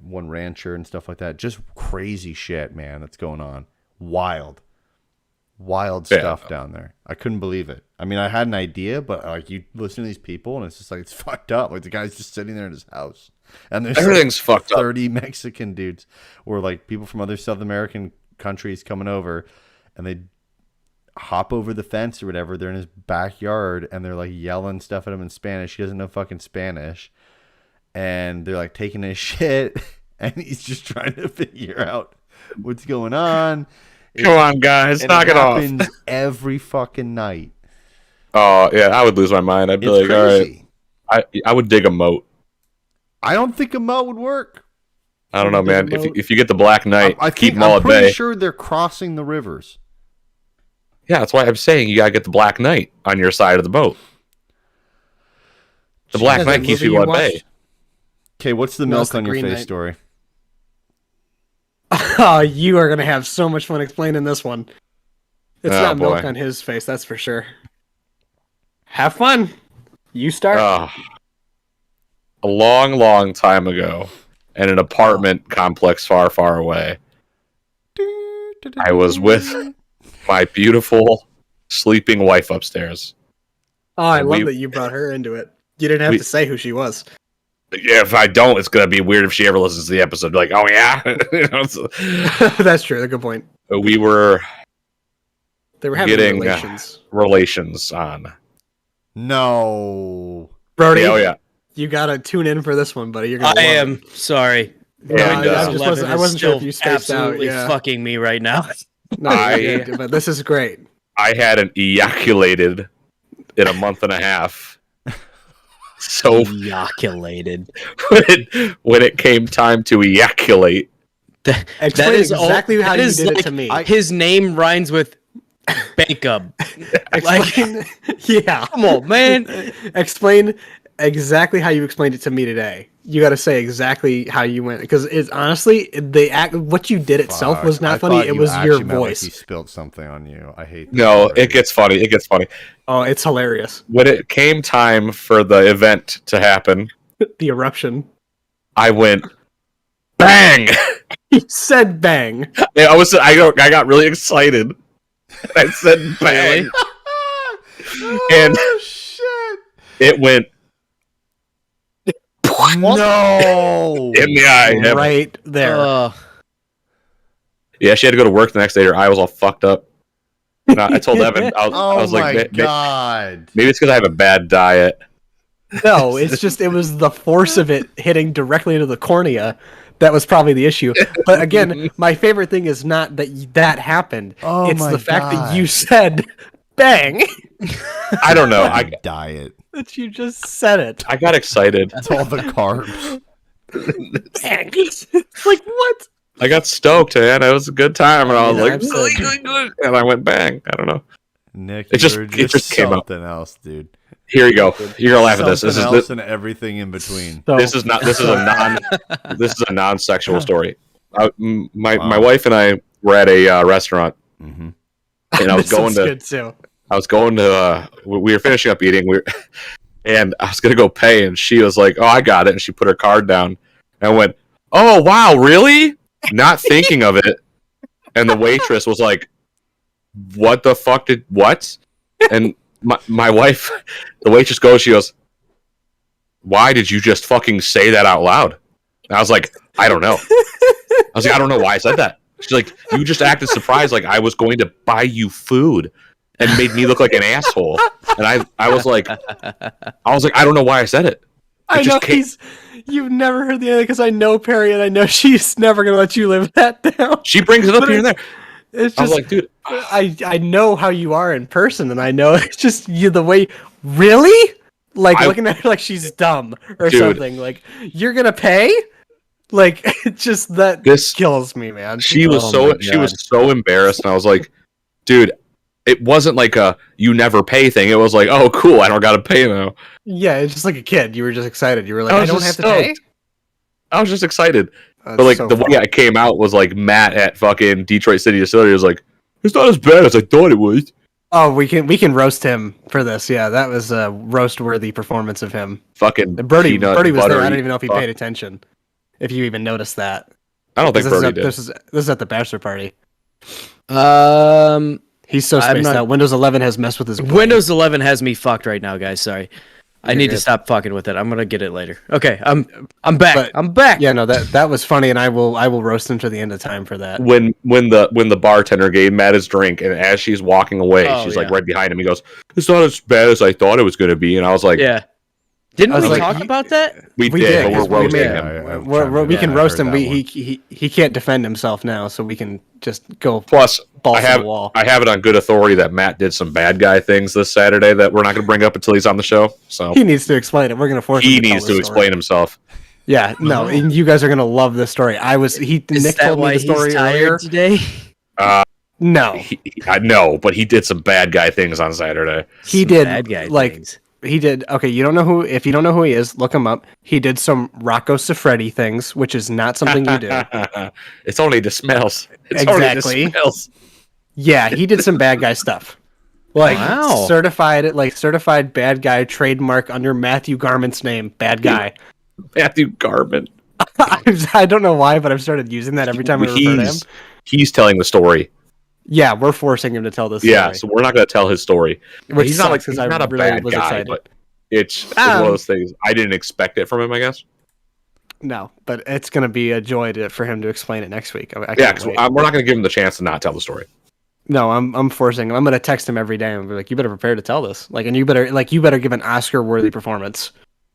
rancher and stuff like that. Just crazy shit, man, that's going on. Wild stuff down there. I couldn't believe it. I mean, I had an idea, but like you listen to these people and it's just like, it's fucked up. Like the guy's just sitting there in his house and there's everything's like fucked up. 30 Mexican dudes or like people from other South American countries coming over, and they hop over the fence or whatever. They're in his backyard and they're like yelling stuff at him in Spanish. He doesn't know fucking Spanish. And they're like taking his shit and he's just trying to figure out what's going on. Come on, guys, knock it off. It happens every fucking night. Oh, yeah, I would lose my mind. I'd be like, crazy. all right. I would dig a moat. I don't think a moat would work. I don't know, man. If you get the Black Knight, keep them all I'm at bay. pretty sure they're crossing the rivers. Yeah, that's why I'm saying you gotta get the Black Knight on your side of the boat. The Black Knight keeps you at bay. Okay, what's the milk on your face story? Oh, you are going to have so much fun explaining this one. It's not milk on his face, that's for sure. Have fun. You start. A long, long time ago, in an apartment complex far, far away, I was with my beautiful sleeping wife upstairs. Oh, I love that you brought her into it. You didn't have to say who she was. Yeah, if I don't, it's gonna be weird if she ever listens to the episode. Like, oh yeah, That's true. That's a good point. We were. They were having getting relations on. No, Brody. Oh yeah. You gotta tune in for this one, buddy. You're gonna. I am sorry. Yeah, I wasn't sure if you spaced absolutely out. Yeah. fucking me right now. No, but this is great. I hadn't ejaculated in a month and a half. So Ejaculated. when it came time to ejaculate, Explain exactly how you did it to me. His name rhymes with Bacob. Explain, yeah. Come on, man. Explain exactly how you explained it to me today. You got to say exactly how you went, because it's honestly what you did itself was not funny. It was your voice. He spilled something on you. I hate. No, it gets funny. It gets funny. Oh, it's hilarious. When it came time for the event to happen, The eruption. I went bang. He said bang. I got really excited. I said bang. And shit! It went No, in the eye. Right there. Yeah, she had to go to work the next day. Her eye was all fucked up. And I told Evan, I was my like, God. maybe it's because I have a bad diet. No, it's just it was the force of it hitting directly into the cornea that was probably the issue. But again, my favorite thing is not that happened. Oh it's my the fact God. that you said bang. I don't know. I Diet. That you just said it. I got excited. It's all the carbs. Bang. It's like what? I got stoked, man. It was a good time, and I was Yeah, like, I've said- and I went bang. I don't know. Nick, It just came out. something else, dude. Here you go. You're gonna laugh at this. Something This else is and everything in between. So, this is a non-sexual story. My Wow. wife and I were at a restaurant, Mm-hmm. and I was this going is to. good too. I was going to. We were finishing up eating. And I was gonna go pay, and she was like, "Oh, I got it," and she put her card down. And I went, "Oh, wow, really?" Not thinking of it. And the waitress was like, "What the fuck did what?" And my wife, the waitress she goes, "Why did you just fucking say that out loud?" And I was like, "I don't know." I was like, "I don't know why I said that." She's like, "You just acted surprised like I was going to buy you food and made me look like an asshole." And I was like, I don't know why I said it. I know you've never heard the end because I know Perry and I know she's never gonna let you live that down. She brings it up here and there. It's just I was like, dude, I know how you are in person, and I know it's just you the way. Really, like looking at her like she's dumb or Dude. something. Like you're gonna pay. Like it's just that This- kills me, man. she was Oh my she God. was so embarrassed, and I was like, dude, it wasn't like a you never pay thing. It was like, oh, cool, I don't gotta pay now. Yeah, it's just like a kid. You were just excited. You were like, I I was don't have just to pay. I was just excited. That's But like so the funny. way I came out was like Matt at fucking Detroit City Distillery was like, it's not as bad as I thought it was. Oh, we can roast him for this. Yeah, that was a roast worthy performance of him. Fucking And Brody peanut was there. I buttery don't even know if he fuck. paid attention. If you even noticed that. I don't think This is Brody at- did. This is at the bachelor party. He's so I'm spaced not- out. Windows 11 has messed with his brain. Windows 11 has me fucked right now, guys. Sorry. I You're need to good. stop fucking with it. I'm gonna get it later. Okay, I'm back. But- I'm back. Yeah, no, that was funny, and I will roast him to the end of time for that. When the bartender gave Matt his drink, and as she's walking away, Oh, she's like yeah. right behind him. He goes, "It's not as bad as I thought it was going to be," and I was like, Yeah. Didn't I was we like, talk about that? "We We did, did, but 'cause we're we roasting made- him." We can I roast heard him. that He can't defend himself now, so we can just go Plus, balls I to have the wall. I have it on good authority that Matt did some bad guy things this Saturday that we're not going to bring up until he's on the show. So He needs to explain it. We're gonna force him he to tell needs the to story. explain himself. Yeah, no, and you guys are gonna love this story. Is Nick that told why me the story he's tired earlier. today? No, I know, but he did some bad guy things on Saturday. he Some did bad guy like things. he did. Okay, you don't know who. If you don't know who he is, look him up. He did some Rocco Siffredi things, which is not something you do. It's only the smells. It's only the Exactly. smells. Yeah, he did some bad guy stuff. Like Wow. certified bad guy trademark under Matthew Garment's name, bad guy. Matthew Garvin. I don't know why, but I've started using that every time I refer to him. He's telling the story. Yeah, we're forcing him to tell this Yeah, story. so we're not going to tell his story. Which he's not like sucks, 'cause he's I not a really bad was guy, excited. but it's one of those things. I didn't expect it from him. I guess. No, but it's going to be a joy for him to explain it next week. I Yeah, can't because wait. we're not going to give him the chance to not tell the story. No, I'm forcing him. I'm going to text him every day and be like, "You better prepare to tell this." Like, and you better give an Oscar-worthy performance.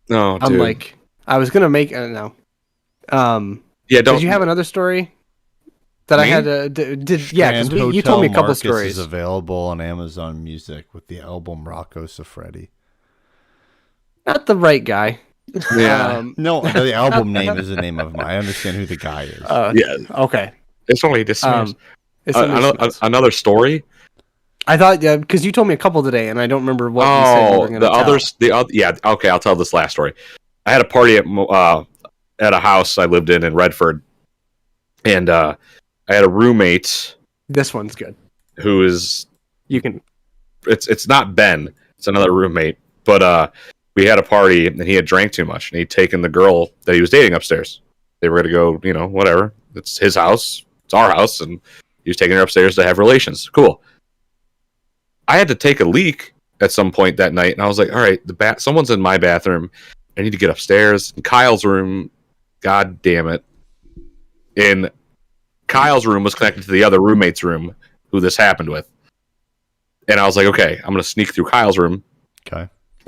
No, I'm dude. like, I was going to make no. Yeah, don't. Did you have another story that I Me? had to did? Yeah, because Grand you told me a Hotel couple Marcus stories. is available on Amazon Music with the album Rocco Siffredi. Not the right guy. Yeah. No, the album name is the name of him. I understand who the guy is. Yeah. Okay. It's only dismissed. It's only Another story. I thought, yeah, because you told me a couple today, and I don't remember what you said you were going to tell. Yeah. Okay, I'll tell this last story. I had a party at a house I lived in Redford, and I had a roommate This one's good. who is You can. it's not Ben, it's another roommate, but we had a party and he had drank too much and he'd taken the girl that he was dating upstairs. They were going to go, whatever. It's his house, it's our house, and he was taking her upstairs to have relations. Cool. I had to take a leak at some point that night, and I was like, all right, someone's in my bathroom. I need to get upstairs. In Kyle's room, god damn it. In Kyle's room was connected to the other roommate's room who this happened with. And I was like, okay, I'm going to sneak through Kyle's room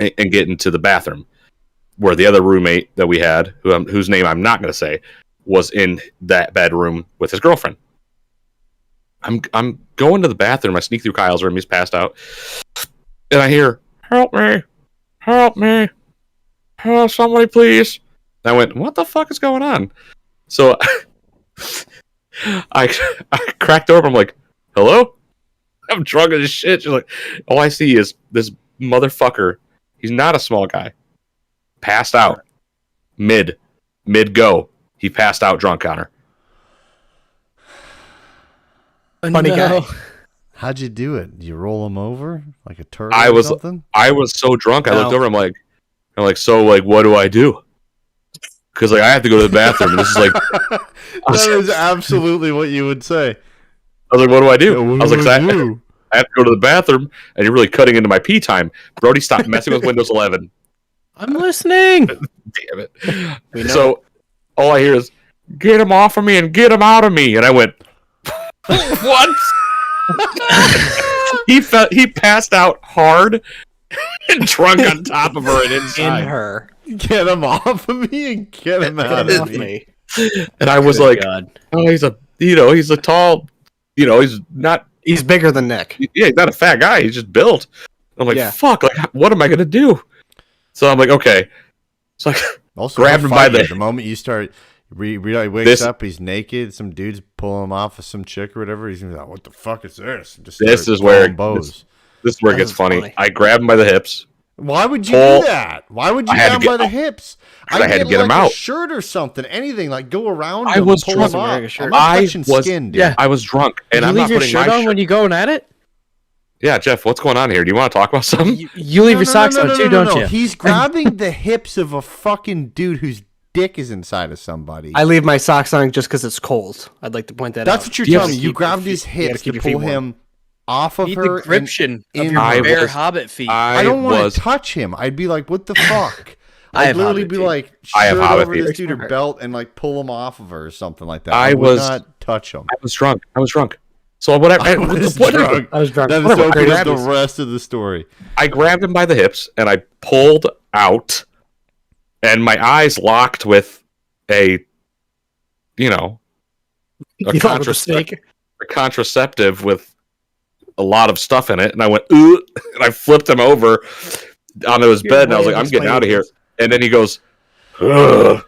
and get into the bathroom where the other roommate that we had, whose name I'm not going to say, was in that bedroom with his girlfriend. I'm going to the bathroom. I sneak through Kyle's room. He's passed out. And I hear, help me. Help me. Oh, somebody please. And I went, what the fuck is going on? So I cracked open. I'm like, hello? I'm drunk as shit. She's like, all I see is this motherfucker. He's not a small guy. Passed out. Mid go. He passed out drunk on her. Funny guy. How'd you do it? Did you roll him over like a turtle or something? I was so drunk. I looked over. I'm like, so like, what do I do? Because like I have to go to the bathroom. And this is like, that is absolutely what you would say. I was like, what do I do? I was like, I have to go to the bathroom, and you're really cutting into my pee time. Brody, stop messing with Windows 11. I'm listening. Damn it. So all I hear is, get him off of me and get him out of me. And I went, what? He passed out hard and drunk on top of her and inside. In her. Get him off of me and get him out of me. And I was like, oh, he's a tall, he's bigger than Nick. Yeah, he's not a fat guy. He's just built. I'm like, fuck, like, what am I going to do? So I'm like, okay. So I also grabbed him by the moment you start, he wakes up, he's naked, some dude's pulling him off of some chick or whatever. He's like, what the fuck is this? This is where it gets funny. I grabbed him by the hips. Why would you do that? Why would you grab him by the hips? I had to get him out. A shirt or something, anything, like go around. I was drunk. I was drunk, and you I'm leave not your putting shirt my on when you going at it. Yeah, Jeff, what's going on here? Do you want to talk about something? You leave your socks on too, don't you? He's grabbing the hips of a fucking dude whose dick is inside of somebody. I leave my socks on just because it's cold. I'd like to point that out. That's what you're telling me. You grabbed his hips to pull him off of her. The gription of your bare hobbit feet. I don't want to touch him. I'd be like, what the fuck? I'd literally be like, I have hobbit over feet. this dude or belt and like pull him off of her or something like that. I would not touch him. I was drunk. So whatever. I was drunk. That is open up the rest of the story. I grabbed him by the hips and I pulled out, and my eyes locked with a contraceptive with a lot of stuff in it, and I went, ooh, and I flipped him over onto his bed, and I was like, I'm getting out of here. And then he goes, and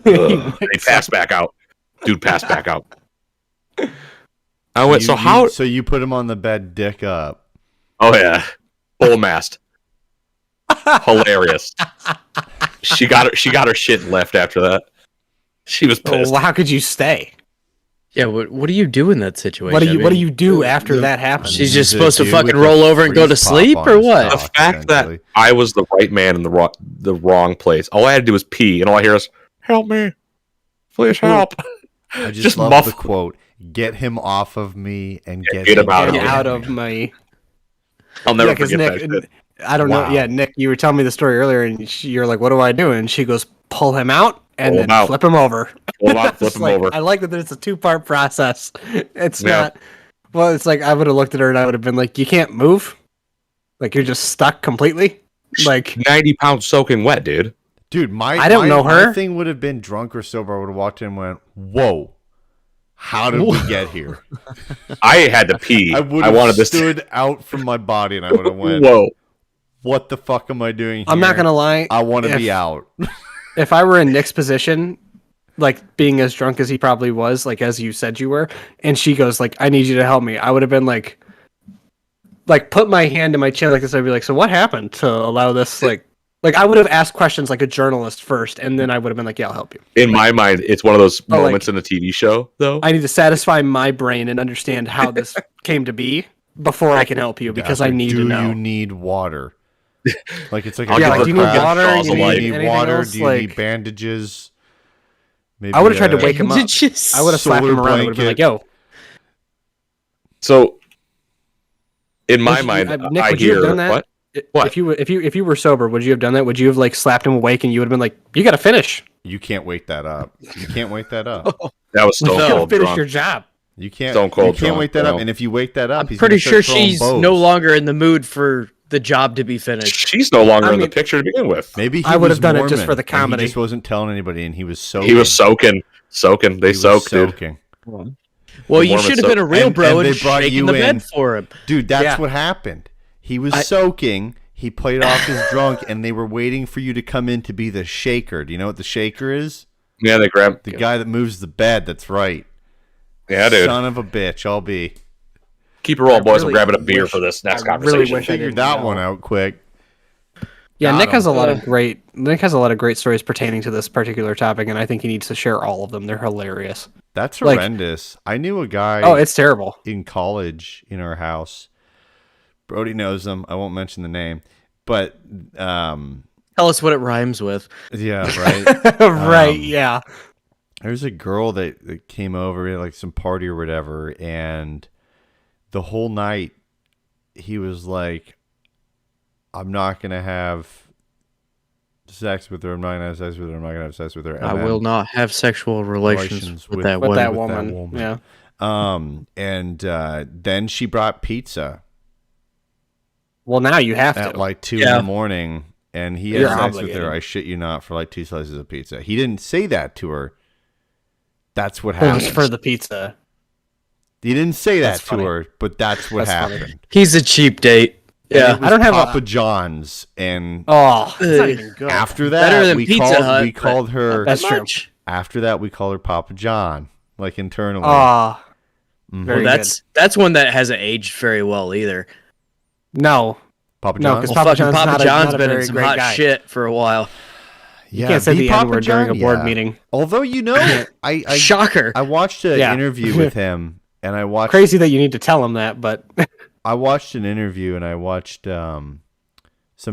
he passed back out. Dude passed back out. I went, so you put him on the bed, dick up. Oh yeah, full mast. Hilarious. She got her shit left after that. She was pissed. Well, how could you stay? Yeah, what do you do in that situation? What do you do after that happens? She's just supposed to fucking roll over and go to sleep, or what? The fact that I was the right man in the wrong place. All I had to do was pee, and all I hear is, "Help me, please help." I just love the quote. Get him off of me and get him out of my. I'll never forget Nick, that shit. I don't know. Yeah, Nick, you were telling me the story earlier, and you're like, "What do I do?" And she goes, "Pull him out and then flip him over." Pull him out, flip him over. I like that there's a 2-part process. It's not. Well, it's like I would have looked at her and I would have been like, "You can't move, like you're just stuck completely." Like 90 pounds soaking wet, dude. Dude, I don't know her. My thing would have been drunk or sober. I would have walked in and went, "Whoa, how did we get here?" I had to pee. I would have stood out from my body and I would have went, "Whoa, what the fuck am I doing here? I'm not gonna lie. I want to be out. If I were in Nick's position, like being as drunk as he probably was, like as you said you were, and she goes like, "I need you to help me," I would have been like put my hand in my chin like this. I'd be like, "So what happened to allow this?" Like I would have asked questions like a journalist first, and then I would have been like, "Yeah, I'll help you." In my mind, it's one of those But, like, moments in the TV show, though. I need to satisfy my brain and understand how this came to be before I can help you, because I need to know. Do you need water? Like it's like I'll Yeah, give like, her do you need crab water? sauce You of need life. do you need anything water? else? Do you need Like, bandages? Maybe, I would have tried to wake him up. Bandages. I would have slapped him solar around and would have been like, blanket. "Yo, So, in my Would you- mind, Nick, I would you have hear done that? what? What? If you were sober, would you have done that? Would you have like slapped him awake and you would have been like, "You got to finish. You can't wake that up. You can't wake that up. That was You Stone got to Cold finish drunk. your job." You can't. Stone Cold You can't drunk, wake that up. bro. And if you wake that up, I'm he's pretty gonna sure start throwing she's bows. no longer in the mood for the job to be finished. She's no longer I in the mean- picture to begin with. Maybe he I would have was done it just Mormon, for the and comedy. He just wasn't telling anybody, and he was soaking. He was soaking. They He was soaked, dude. soaking. Well, The you Mormon should have soap. been a real And- bro and and, they brought shaking you the in. bed for him. Dude, that's Yeah. what happened. He was soaking. He played off his drunk, and they were waiting for you to come in to be the shaker. Do you know what the shaker is? Yeah, they grabbed. The guy that moves the bed. That's right. Yeah, dude. Son of a bitch. I'll be. Keep it rolling, boys. I'm really grabbing a beer wish- for this next I really conversation. wish I Figured didn't that know. one out quick. Yeah, Got Nick him. has a lot of great stories pertaining to this particular topic, and I think he needs to share all of them. They're hilarious. That's Like- horrendous. I knew a guy Oh, it's terrible. in college in our house. Brody knows him. I won't mention the name. But, Tell us what it rhymes with. yeah, right. Right, yeah. There's a girl that came over, we had like some party or whatever, and the whole night he was like, I'm not going to have sex with her. I'm not going to have sex with her. I'm not going to have sex with her. And I then will not have sexual relations with that With woman. that with woman. that Yeah. And then she brought pizza Well, now you have at to. like 2 in Yeah. the morning, and he had You're sex with obligated. her. I shit you not, for like 2 slices of pizza. He didn't say that to her. That's what It was happened. for the pizza. He didn't say that That's to funny. her, but that's what That's funny. happened. He's a cheap date. And Yeah. it was I don't have a- Papa John's, and Oh, it's not Ugh. even good. after Better that than we Pizza called Hut, we but called her. That's true. Much. After that we called her Papa John, like internally. Oh, Mhm. very Well, that's one that hasn't aged very well either. no. Papa No, John. 'cause Well, Papa fucking John's Papa not a- John's not a been in very some great hot guy. shit for a while. Yeah, You can't say the the N Papa word during a John, board yeah. meeting. Although I Shocker. I watched an Yeah. interview with him, and I watched Crazy that you need to tell him that, but I watched an interview, and I watched some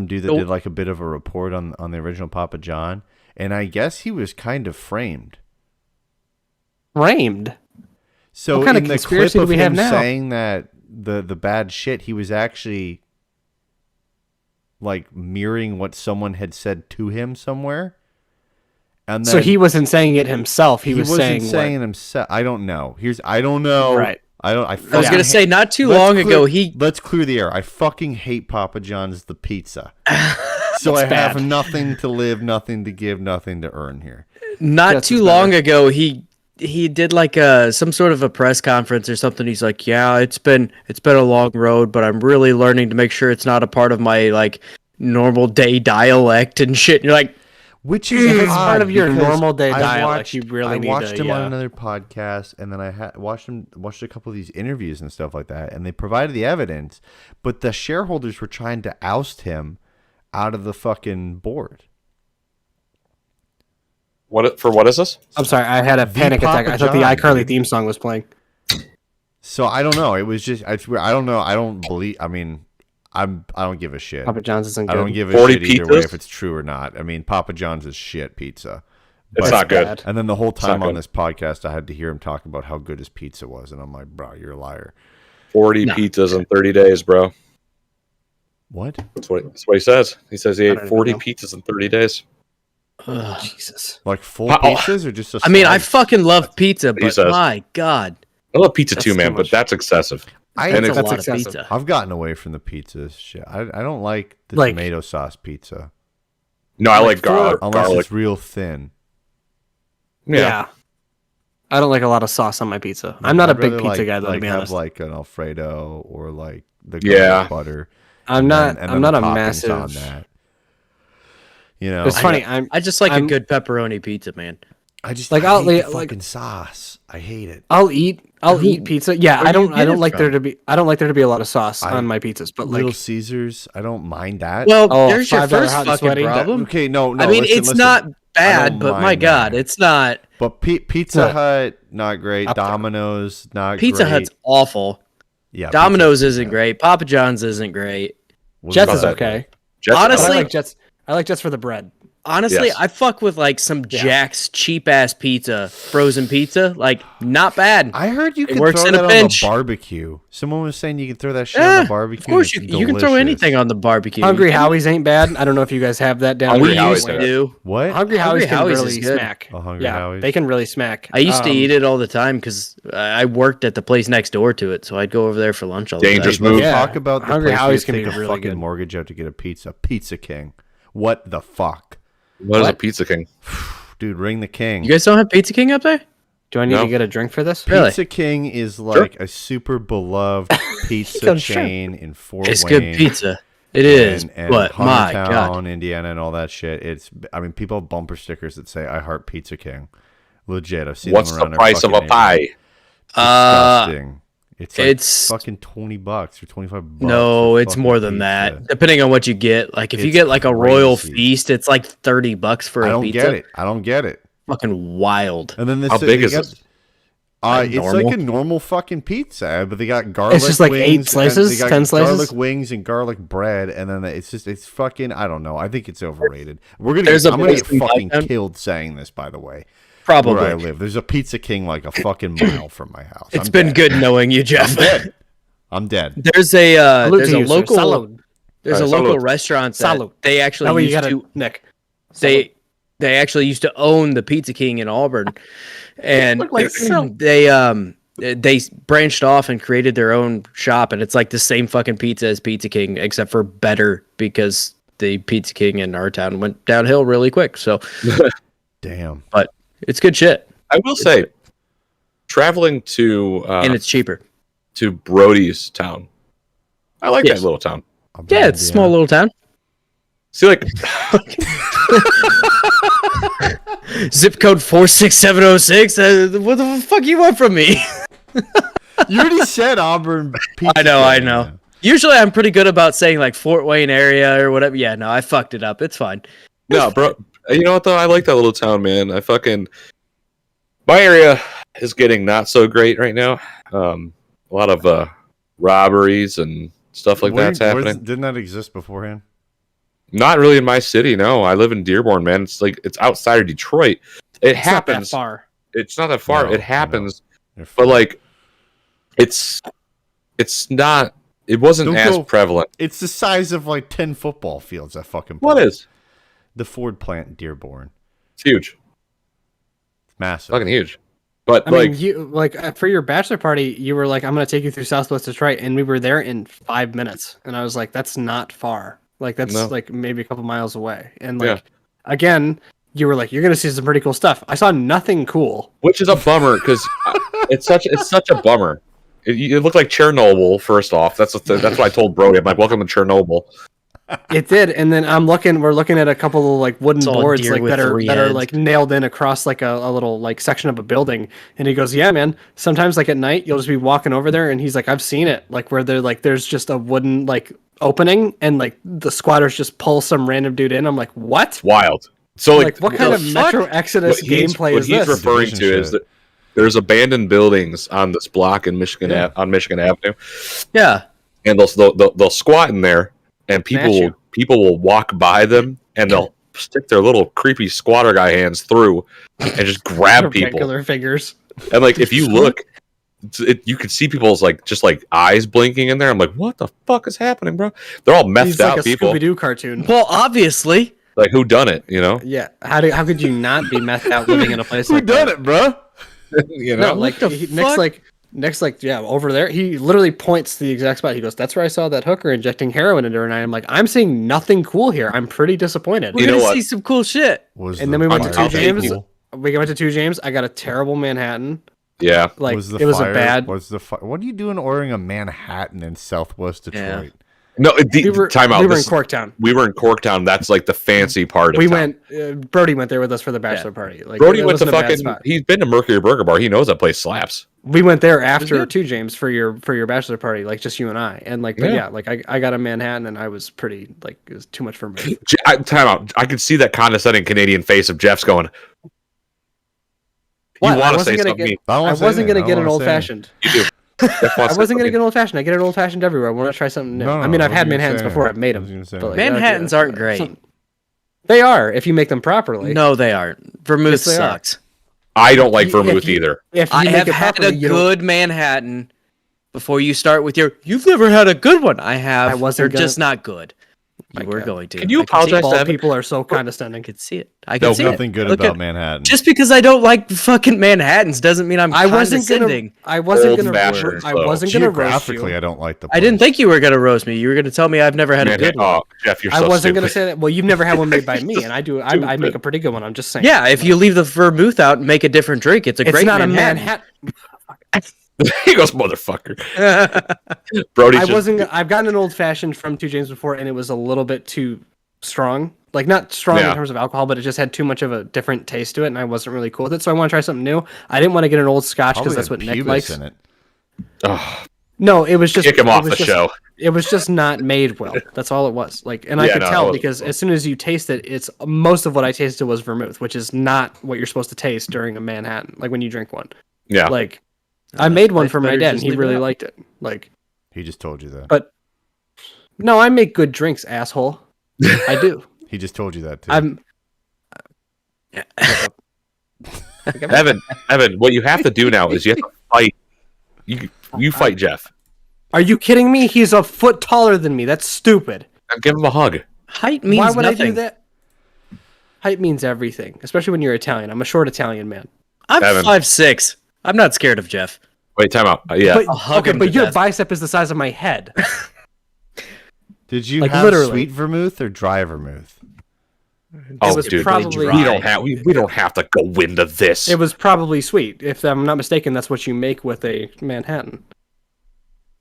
dude that Oh. did like a bit of a report on the original Papa John, and I guess he was kind of framed. framed. So What kind of in the conspiracy clip do of we have him now? saying that the bad shit, he was actually like mirroring what someone had said to him somewhere. And then So he wasn't saying it himself. He was wasn't saying it himself. I don't know. I don't know. Right. I I was fucking gonna say not too Let's long clear- ago he Let's clear the air. I fucking hate Papa John's the pizza. So I That's have bad. nothing to live, nothing to give, nothing to earn here. not Just too as long better. ago he did like some sort of a press conference or something. He's like, yeah, it's been a long road, but I'm really learning to make sure it's not a part of my like normal day dialect and shit. And you're like, Which is If it's odd part of your because normal day I dialect, watched- you really I need watched to, him on yeah. another podcast, and then I watched a couple of these interviews and stuff like that, and they provided the evidence, but the shareholders were trying to oust him out of the fucking board. What is this? I'm sorry, I had a panic attack. Papa I thought the John, iCarly dude. theme song was playing. So I don't know. It was just I swear I don't know. I don't believe. I mean, I don't give a shit. Papa John's isn't I good. don't give a 40 shit either way pizzas? if it's true or not. I mean, Papa John's is shit pizza. It's But- not good. bad. And then the whole time not on good. this podcast, I had to hear him talk about how good his pizza was, and I'm like, bro, you're a liar. 40 pizzas in 30 days, bro. What? That's what he says. He says he I ate don't 40 know. pizzas in 30 days. ugh. Jesus. Like full Oh. pizzas or just a I mean, I slice? fucking love pizza, He but says. my god, I love pizza That's too, too man, but much. that's excessive. I, And that's a it's- lot That's of excessive. pizza. I've gotten away from the pizza shit. I don't like the Like- tomato sauce pizza No, I like for- unless garlic. it's real thin. Yeah. I don't like a lot of sauce on my pizza. I'm not a I'd big rather pizza guy, though, like to be have honest. like an Alfredo or like the Yeah. garlic butter. I'm not. and I'm then not the a toppings massive. on that. You know, It's funny. I just like a good pepperoni pizza, man. I just Like, I I'll- hate the like- fucking sauce. I hate it. I'll eat pizza. Yeah, Where I do you don't. I get don't it like there from? to be. I don't like there to be a lot of sauce I- on my pizzas. But Little like, Caesars, I don't mind that. Well, Oh, there's your $5 first hot and fucking sweaty. problem. Okay, no. I mean, listen, it's listen. not I bad, don't but my mind God, that. it's not. But Pizza What? Hut, not great. Up there. Domino's, not Pizza great. Hut's awful. Yeah, Domino's Pizza- isn't great. Papa John's isn't great. What Jets about is that? okay. Jets- But Honestly- I like Jets. I like Jets for the bread. Honestly, Yes. I fuck with like some Jack's cheap ass pizza, frozen pizza. Like, not bad. I heard you It could works throw in a that on the pinch. barbecue. Someone was saying you could throw that shit Yeah, on the barbecue. of course, and you it's can throw delicious. anything on the barbecue. Hungry Howie's ain't bad. I don't know if you guys have that down. Hungry We there. Howie's used to good. do. What? Hungry Howie's can Howie's really is good. smack. Oh, Hungry yeah, Howie's. they can really smack. I used to eat it all the time because I worked at the place next door to it, so I'd go over there for lunch all the Dangerous time. move. Yeah. Talk about the Hungry place Howie's you can be take a really fucking good. mortgage out to get a pizza. Pizza King. What the fuck? What is a What? Pizza King? Dude, ring the king. You guys don't have Pizza King up there? Do I need No. to get a drink for this? Really? Pizza King is like a super beloved pizza Don't shrimp. chain in Fort It's Wayne. good pizza. It is, and but my God. Huntertown, Indiana, and all that shit. I mean, people have bumper stickers that say "I heart Pizza King." Legit, I've seen What's them the around our price of a fucking pie? neighborhood. Disgusting. It's like it's- fucking $20 or $25. No, for it's fucking more than pizza. that. Depending on what you get. Like, if you It's get like a royal crazy. feast, it's like $30 for I a don't pizza. get it. I don't get it. Fucking wild. And then this, How big is it? It's Normal? like a normal fucking pizza, but they got garlic. just like 8 wings, and slices, they got 10 slices? Garlic wings and garlic bread, and then it's fucking. I don't know. I think it's overrated. I'm There's a gonna get place in fucking London- killed saying this. By the way, Probably. where I live, there's a Pizza King like a fucking mile from my house. It's I'm been dead. good knowing you, Jeff. I'm dead. There's a Salute there's to a you, sir. local Salud. there's a Salud. local restaurant that Salud. they actually That way you used got to to Nick. they actually used to own the Pizza King in Auburn, and Look like silk. they branched off and created their own shop, and it's like the same fucking pizza as Pizza King except for better because the Pizza King in our town went downhill really quick. So, Damn. but it's good shit I will say, traveling to and it's cheaper. to Brody's town, I like Yes. that little town. Yeah, it's a small little town. See, like, Zip code 46706. What the fuck you want from me? You already said Auburn. Pizza I King. know. Usually I'm pretty good about saying like Fort Wayne area or whatever. Yeah, no, I fucked it up. It's fine. no, bro. You know what though? I like that little town, man. My area is getting not so great right now. A lot of robberies and stuff like that's happening. Didn't that exist beforehand? Not really in my city. No, I live in Dearborn, man. It's like it's outside of Detroit. It It's not that happens. far. It's not that far. No, It happens, You're but fine. like, it's not. It wasn't Don't as go- prevalent. It's the size of like 10 football fields. That fucking What place. is? The Ford plant in Dearborn? It's huge. It's massive. Fucking huge. But I like, mean, you for your bachelor party, you were like, "I'm going to take you through Southwest Detroit," and we were there in 5 minutes, and I was like, "That's not far. Like that's No. like maybe a couple miles away." And like Yeah. again, you were like, "You're going to see some pretty cool stuff." I saw nothing cool. which is a bummer because it's such a bummer. It looked like Chernobyl. First off, that's what I told Brody. I'm like, "Welcome to Chernobyl." It did, and then we're looking at a couple of like wooden It's all boards deer like with that are 3 that are heads. like nailed in across like a little like section of a building. And he goes, "Yeah, man. Sometimes like at night you'll just be walking over there," and he's like, "I've seen it. Like where they're like there's just a wooden like opening, and like the squatters just pull some random dude in." I'm like, "What? Wild. So Like what kind of fuck? Metro Exodus gameplay what is he's this?" referring Division to is shit. that there's abandoned buildings on this block in Michigan Yeah. on Michigan Avenue, Yeah. and they'll squat in there, and Smash people will walk by them, and they'll stick their little creepy squatter guy hands through, and just grab people. Regular figures. And like if you look, you can see people's like just like eyes blinking in there. I'm like, what the fuck is happening, bro? They're all He's methed like out a people. Scooby Doo cartoon. Well, obviously. Like who done it? You know? Yeah. How could you not be methed out living in a place Who like done that? it, bro? You No, know? like the Nick's fuck? like yeah, over there. He literally points to the exact spot. He goes, "That's where I saw that hooker injecting heroin into her." And I'm like, "I'm seeing nothing cool here. I'm pretty disappointed." We're You know gonna what? see some cool shit. And then we went to Two James. Cool? We went to Two James. I got a terrible Manhattan. Yeah. Like Was the it was fire, a bad. Was the what are you doing ordering a Manhattan in Southwest Detroit? No, time out. We were in Corktown. We were in Corktown. That's like the fancy part of We town. went. Brody went there with us for the bachelor party. Like Brody that went to wasn't a bad fucking. spot. He's been to Mercury Burger Bar. He knows that place slaps. We went there after too, James, for your bachelor party, like just you and I. And like, but yeah, like I got a Manhattan and I was pretty like it was too much for me. Time out. I could see that condescending Canadian face of Jeff's going. You What? want to say something? I wasn't gonna get an old fashioned. You do. I wasn't gonna get an old fashioned. I get an old fashioned everywhere. I want to try something new. I mean, I've had Manhattans before. I've made them. But like, Manhattans aren't great. They are if you make them properly. No, they aren't. Vermouth Yes, they are. sucks. I don't like vermouth either. If you I make have it had properly, a you don't- good Manhattan before you start with your. You've never had a good one. I have. I wasn't They're gonna- just not good. You were going to. Can you I can see apologize it. to Bald Evan? people are so condescending. I could see it. I can see it. Nothing good Look about at- Manhattan. Just because I don't like fucking Manhattans doesn't mean I'm I wasn't gonna. condescending. I wasn't gonna. Old-fashioned, I wasn't gonna roast Geographically, you. I don't like the. I didn't place. think you were gonna roast me. You were gonna tell me I've never had a good one. Oh, Jeff, you're I so wasn't gonna stupid. say that. Well, you've never had one made by me, and I do. I make a pretty good one. I'm just saying. Yeah, if you leave the vermouth out and make a different drink, it's a it's great not Manhattan. a Manhattan. He goes, motherfucker. Brody. I wasn't. I've gotten an old fashioned from Two James before, and it was a little bit too strong. Like not strong in terms of alcohol, but it just had too much of a different taste to it, and I wasn't really cool with it. So I want to try something new. I didn't want to get an old Scotch because Probably that's had what Nick pubis likes. in it. No, it was just Kick him it off was the just- show. It was just not made well. That's all it was. Like, and I Yeah, could no, it tell wasn't because well. as soon as you taste it, it's most of what I tasted was vermouth, which is not what you're supposed to taste during a Manhattan. Like when you drink one. Yeah. Like, I made one Life for my better dad, and just he leave it really out. liked it. Like, He just told you that. but no, I make good drinks, asshole. I do. He just told you that too. I'm. Evan, what you have to do now is you have to fight. You fight Jeff Are you kidding me? He's a foot taller than me. That's stupid. and give him a hug. Height means Why would nothing. I do that? Height means everything, especially when you're Italian. I'm a short Italian man. I'm Evan. 5'6". I'm not scared of Jeff. Wait, time out. Yeah. But, hug okay, him but to your death. bicep is the size of my head. Did you like, have literally. sweet vermouth or dry vermouth? Oh, was dude, probably- we don't have we don't have to go into this. It was probably sweet. If I'm not mistaken, that's what you make with a Manhattan.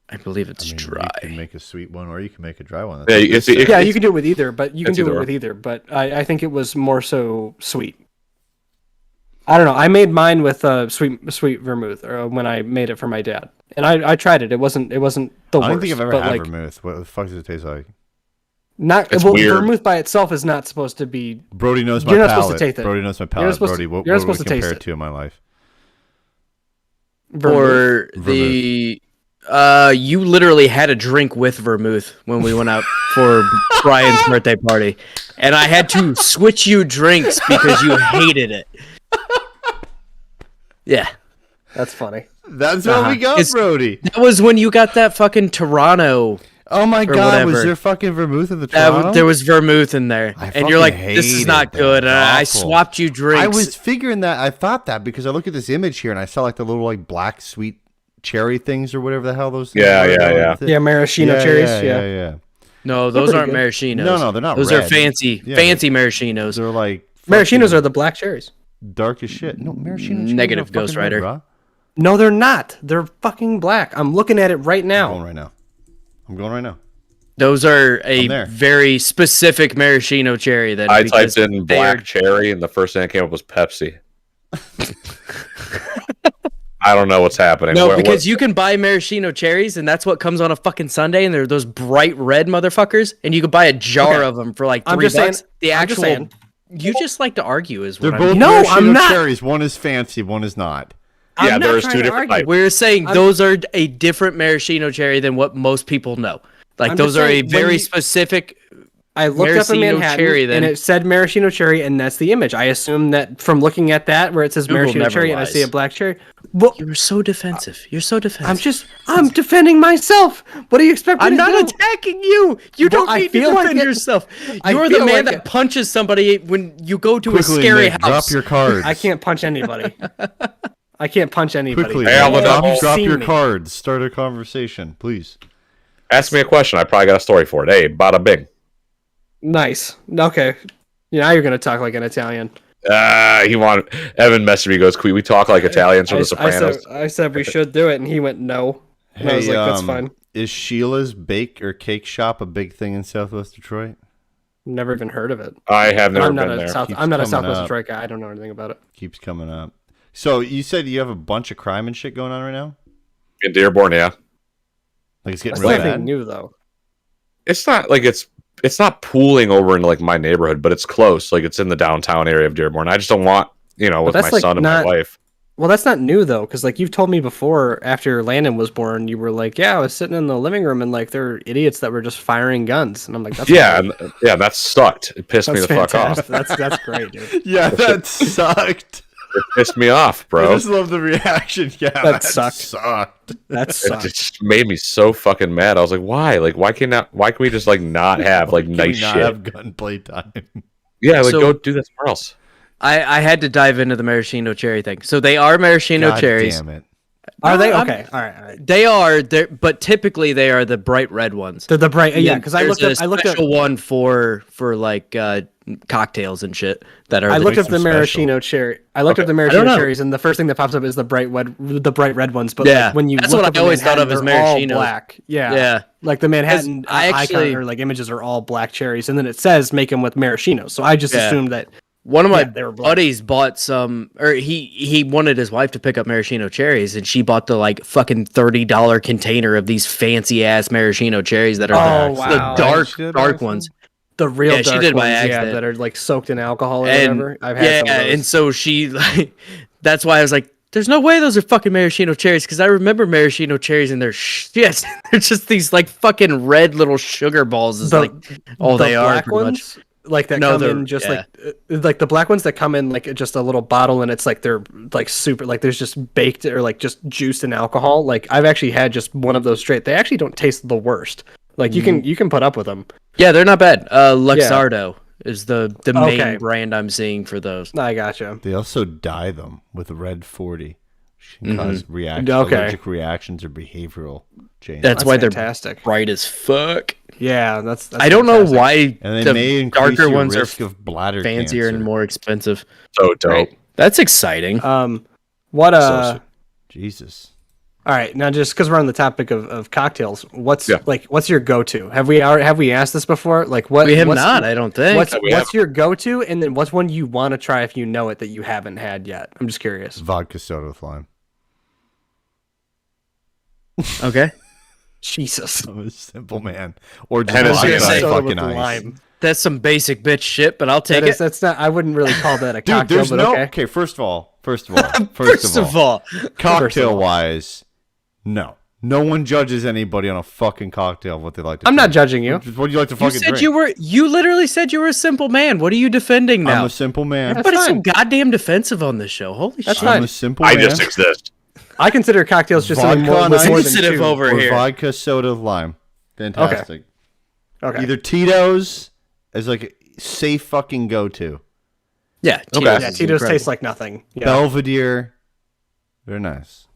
I believe it's I mean, dry. You can make a sweet one or you can make a dry one. Yeah, it's- it- Yeah, you can do it with either, but you can It's do either it or. with either. But I think it was more so sweet. I don't know. I made mine with sweet vermouth when I made it for my dad, and I tried it. It wasn't the worst. I don't think I've ever but had like, vermouth. What the fuck does it taste like? Not It's well, weird. vermouth by itself is not supposed to be. Brody knows my You're not palate. supposed to taste it. Brody knows my You're not palate. supposed Brody, to- what you're not would we supposed to taste compare it. it to in my life? Vermouth. Or the you literally had a drink with vermouth when we went out for Brian's birthday party, and I had to switch you drinks because you hated it. Yeah, That's funny. That's what we got, It's- Brody. that was when you got that fucking Toronto. Oh my god, whatever. was there fucking vermouth in the Toronto? There was vermouth in there, I and you're like, fucking "This is hated not that. good." And I Awful. swapped you drinks. I was figuring that. I thought that because I look at this image here and I saw like the little like black sweet cherry things or whatever the hell those things Yeah, are. yeah. Yeah, maraschino cherries. Yeah. no, those pretty aren't good. maraschinos. No, they're not Those are red. fancy, Yeah, fancy maraschinos. They're like Maraschinos fucking are the black cherries. dark as shit. No, maraschino cherries Negative, are fucking Ghost red, Rider. bro. No, they're not. They're fucking black. I'm looking at it right I'm now. going right now. I'm going right now. Those are a I'm there. very specific maraschino cherry. Then I because typed in they are- black cherry, and the first thing that came up was Pepsi. I don't know what's happening. No, because you can buy maraschino cherries, and that's what comes on a fucking Sunday, and they're those bright red motherfuckers, and you can buy a jar Okay. of them for like $3. I'm just saying- The I'm just actual, saying. you just like to argue, is They're what both I'm. No, maraschino I'm not. cherries. One is fancy, one is not. yeah, I'm not there's trying two to different argue. types. We're saying I'm- those are a different maraschino cherry than what most people know. Like I'm those just are a saying, when very you- specific. I looked up a Maraschino Manhattan cherry, then. and it said maraschino cherry, and that's the image. I assume that from looking at that where it says Google maraschino never cherry and I lies. see a black cherry. Well, You're so defensive. You're so defensive. I'm defending myself. What do you expect me I'm to not do? attacking you. You don't I need to feel like defend it. yourself. I You're the feel man like that it. punches somebody when you go to a Quickly, scary Nick, house. drop your cards. I can't punch anybody. I can't punch anybody. Quickly, Hey, Nick, Alamo, drop see your me. cards. Start a conversation, please. Ask me a question. I probably got a story for it. Hey, bada bing. Nice. Okay. Now you're gonna talk like an Italian. He wanted Evan messaged me. He goes, "Can we talk like Italians from The Sopranos?" I said we should do it, and he went no. And I was like, that's fine. Is Sheila's Bake or Cake Shop a big thing in Southwest Detroit? Never even heard of it. I have never I'm not been a there. I'm not a Keeps coming Southwest up. Detroit guy. I don't know anything about it. Keeps coming up. So you said you have a bunch of crime and shit going on right now? In Dearborn, yeah. Like it's getting That's really nothing bad? new though. It's not like it's not pooling over into like my neighborhood, but it's close. Like it's in the downtown area of Dearborn. I just don't want, with that's, my like, son and not- my wife. Well, that's not new though, because like you've told me before, after Landon was born, you were like, "Yeah, I was sitting in the living room and like there are idiots that were just firing guns," and I'm like, "That's Yeah, great. that sucked. It pissed me That's the fuck fantastic. off. That's great, dude. Yeah, that sucked. It pissed me off, I bro. just love the reaction. Yeah, That sucked. sucked. That It sucks. just made me so fucking mad. I was like, why? Like, why can we just like not have like Can nice we not shit? have gunplay time? Yeah, like So- go do that somewhere else. I had to dive into the maraschino cherry thing. So they are maraschino God cherries. damn it. Are they I'm- okay? All right. They are there, but typically they are the bright red ones. The bright, yeah, because I There's looked up. a special one for like cocktails and shit that are. I looked makes up the them maraschino cherry. I looked up the don't maraschino know. cherries, and the first thing that pops up is the bright red ones. But Yeah, like, when you that's look what up I the always thought of Manhattan, as they're all maraschinos. black. Yeah, Yeah. like the Manhattan I actually- icon or like images are all black cherries, and then it says make them with maraschino. So I just Yeah. assumed that. One of my Yeah, they were black. buddies bought some, or he wanted his wife to pick up maraschino cherries, and she bought the like fucking $30 container of these fancy ass maraschino cherries that are Oh, the wow. dark She did by dark accident? ones. The real Yeah, she dark did by ones, yeah, accident. that are like soaked in alcohol or And whatever. I've had some of those. and so she like, that's why I was like, there's no way those are fucking maraschino cherries, because I remember maraschino cherries and they're shit. They're just these like fucking red little sugar balls. Is The- like all the they are black pretty much. ones, like that No, come they're- in just yeah. like the black ones that come in like just a little bottle, and it's like they're like super, like there's just baked or like just juiced in alcohol. Like I've actually had just one of those straight. They actually don't taste the worst. Like you can put up with them. Yeah, they're not bad. Luxardo is the main Okay. brand I'm seeing for those. I gotcha. They also dye them with red 40. Which can cause Okay. allergic reactions or behavioral changes. That's why they're fantastic. bright as fuck. Yeah, that's I don't know fantastic. why and they the may increase darker your ones are risk of bladder fancier cancer. and more expensive. So dope. That's exciting. What So- Jesus. all right, now just because we're on the topic of cocktails, what's Yeah. what's your go-to? Have we asked this before? Like what We have what's- not, I don't think. What's We what's your go-to, and then what's one you want to try if you know it that you haven't had yet? I'm just curious. Vodka soda with lime. Okay. Jesus. I'm a simple man. Or just Hennessy vodka and on ice. Soda fucking with ice. lime. That's some basic bitch shit, but I'll take That is, it. that's not. I wouldn't really call that a Dude, cocktail, there's but no... okay. Okay, first of all, First of all, cocktail-wise, no. No one judges anybody on a fucking cocktail what they like to I'm not drink. judging you. What do you like to you fucking said drink? you literally said you were a simple man. What are you defending now? I'm a simple man. That's Everybody's so fine. goddamn defensive on this show. Holy That's shit. fine. I'm a simple I man. just exist. I consider cocktails just Vodka something more, on with ice. more than Sensitive two. over or here. vodka soda with lime. Fantastic. Okay. Either Tito's as like a safe fucking go-to. Yeah, Okay. Yeah, is Tito's incredible. taste like nothing. Yeah. Belvedere. They're nice.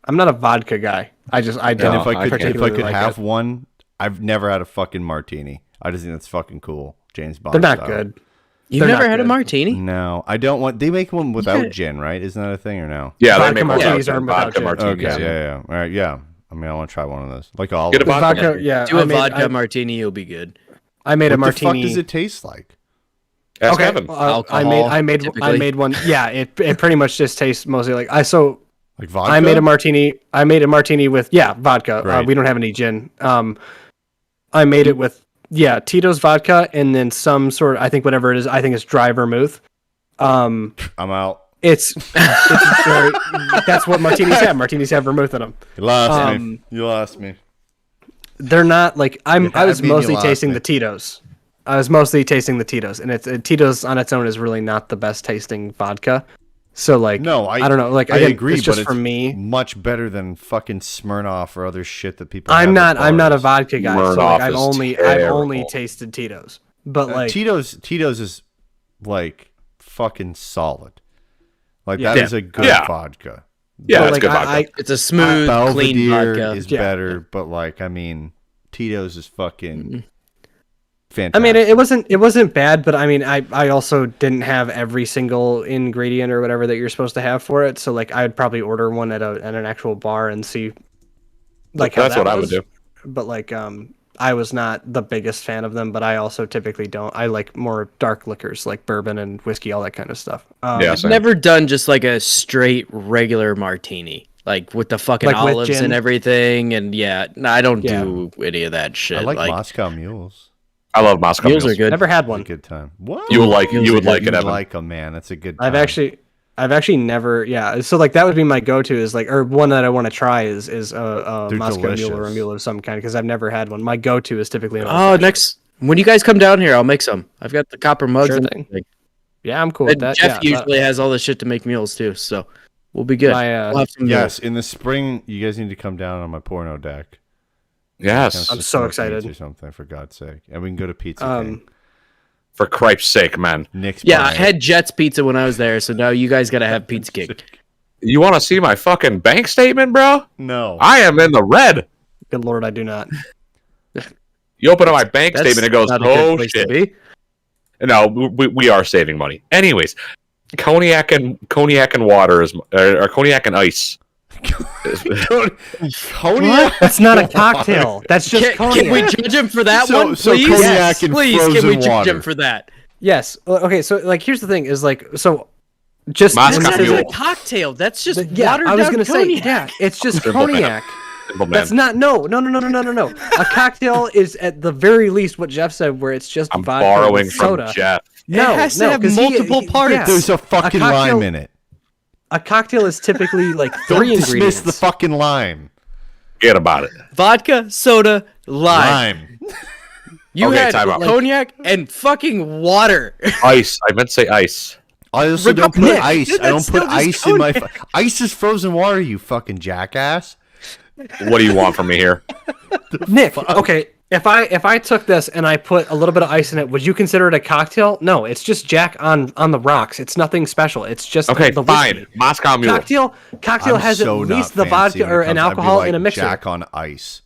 I'm not a vodka guy. I And don't. if I particularly could like have it. one, I've never had a fucking martini. I just think that's fucking cool. James Bond. They're not style. good. You've They're never not had a good. martini? No, I don't want. They make one without Yeah. gin, right? Isn't that a thing or no? Yeah, Vodka they make martinis vodka, are without vodka gin. martinis. Okay, yeah. All right, yeah. I mean, I want to try one of those. Like all Get a of them. vodka. Vodka, yeah. Do a I made, vodka I, martini, you'll be good. I made a What the fuck martini. does it taste like? Ask Okay. Evan. Alcohol, I typically. made one. Yeah, it pretty much just tastes mostly like Like vodka? I made a martini. I made a martini with vodka. Great. We don't have any gin. I made it with Tito's vodka and then some sort. I think whatever it is. I think it's dry vermouth. I'm out. It's very, that's what martinis have. Martinis have vermouth in them. You lost me. Um, You lost me. They're not like I had was me and you mostly lost tasting me. the Tito's. I was mostly tasting the Tito's, and Tito's on its own is really not the best tasting vodka. So like, No, I don't know. Like I again, agree, it's just but for me. much better than fucking Smirnoff or other shit that people. I'm have at not a bars. vodka guy. So Smirnoff like, I've is only terrible. tasted Tito's, but like Tito's is like fucking solid. Like Yeah. that is a good Yeah. vodka. Yeah, but, that's like, good vodka. It's a smooth, clean Belvedere vodka. is Yeah. better, but like I mean, Tito's is fucking fantastic. I mean, it wasn't bad, but I mean, I also didn't have every single ingredient or whatever that you're supposed to have for it. So like, I'd probably order one at an actual bar and see Like how That's that what I would was. do. But like I was not the biggest fan of them, but I also typically don't. I like more dark liquors like bourbon and whiskey, all that kind of stuff. Yeah, I've same. never done just like a straight regular martini, like with the fucking Like with olives gin? and everything. And yeah, no, I don't Yeah. do any of that shit. I like Moscow mules. I love Moscow Mules mules. are good. Never had It's a one. good time. What? You would like Mules you are would good. like You it, would Evan. like them, man. That's a good time. I've actually never, yeah. So like that would be my go-to is like, or one that I want to try is a They're Moscow mule or a delicious. mule of some kind because I've never had one. My go-to is typically an Oh, old-fashioned. next when you guys come down here, I'll make some. I've got the copper mugs. Sure and thing. everything. Yeah, I'm cool with And that. Jeff yeah, usually has all the shit to make meals too, so we'll be good. My, We'll have some Yes, in the spring, you guys need to come down on my porno deck. Yes. I'm Just so smoke excited. meats or something, for God's sake. And we can go to Pizza Um, King. For Cripe's sake, man. Nick's Yeah, I buying had Jets Pizza when I was there, so now you guys gotta have Pizza King. You want to see my fucking bank statement, bro? No. I am in the red. good lord, I do not. You open up my bank That's statement, it goes, not a good oh place to shit. be. No, we are saving money. Anyways, cognac and water is or cognac and ice. Cognac? That's not a cocktail. That's just Can we cognac. judge him for that So- one, so please? cognac Yes, and please, can we frozen judge water. him for that? Yes. Okay. So like, here's the thing: is like, so just Moscow That's not Mule. even a cocktail. That's just yeah. watered I was down gonna cognac. say, yeah, it's just Simple man. cognac. Simple man. That's not no. A cocktail is at the very least what Jeff said, where it's just I'm vodka borrowing and from soda. Jeff. No, It has to no, have 'cause multiple parts. yeah. There's a fucking cocktail- lime in it. A cocktail is typically like Don't three dismiss ingredients. the fucking lime. Forget about it. Vodka, soda, lime. Lime. You Okay, had time out. cognac and fucking water. Ice. I meant to say ice. I also But don't put Nick, ice. I don't that's put still just ice in my. cognac. Ice is frozen water, you fucking jackass. What do you want from me here? Nick, okay, if I took this and I put a little bit of ice in it, would you consider it a cocktail? No, it's just Jack on the rocks. It's nothing special. It's just Okay, the fine. whiskey. Moscow Mule. Cocktail I'm has so at not least the fancy vodka when or it an comes- I'd be alcohol like in a mixer. Jack on ice.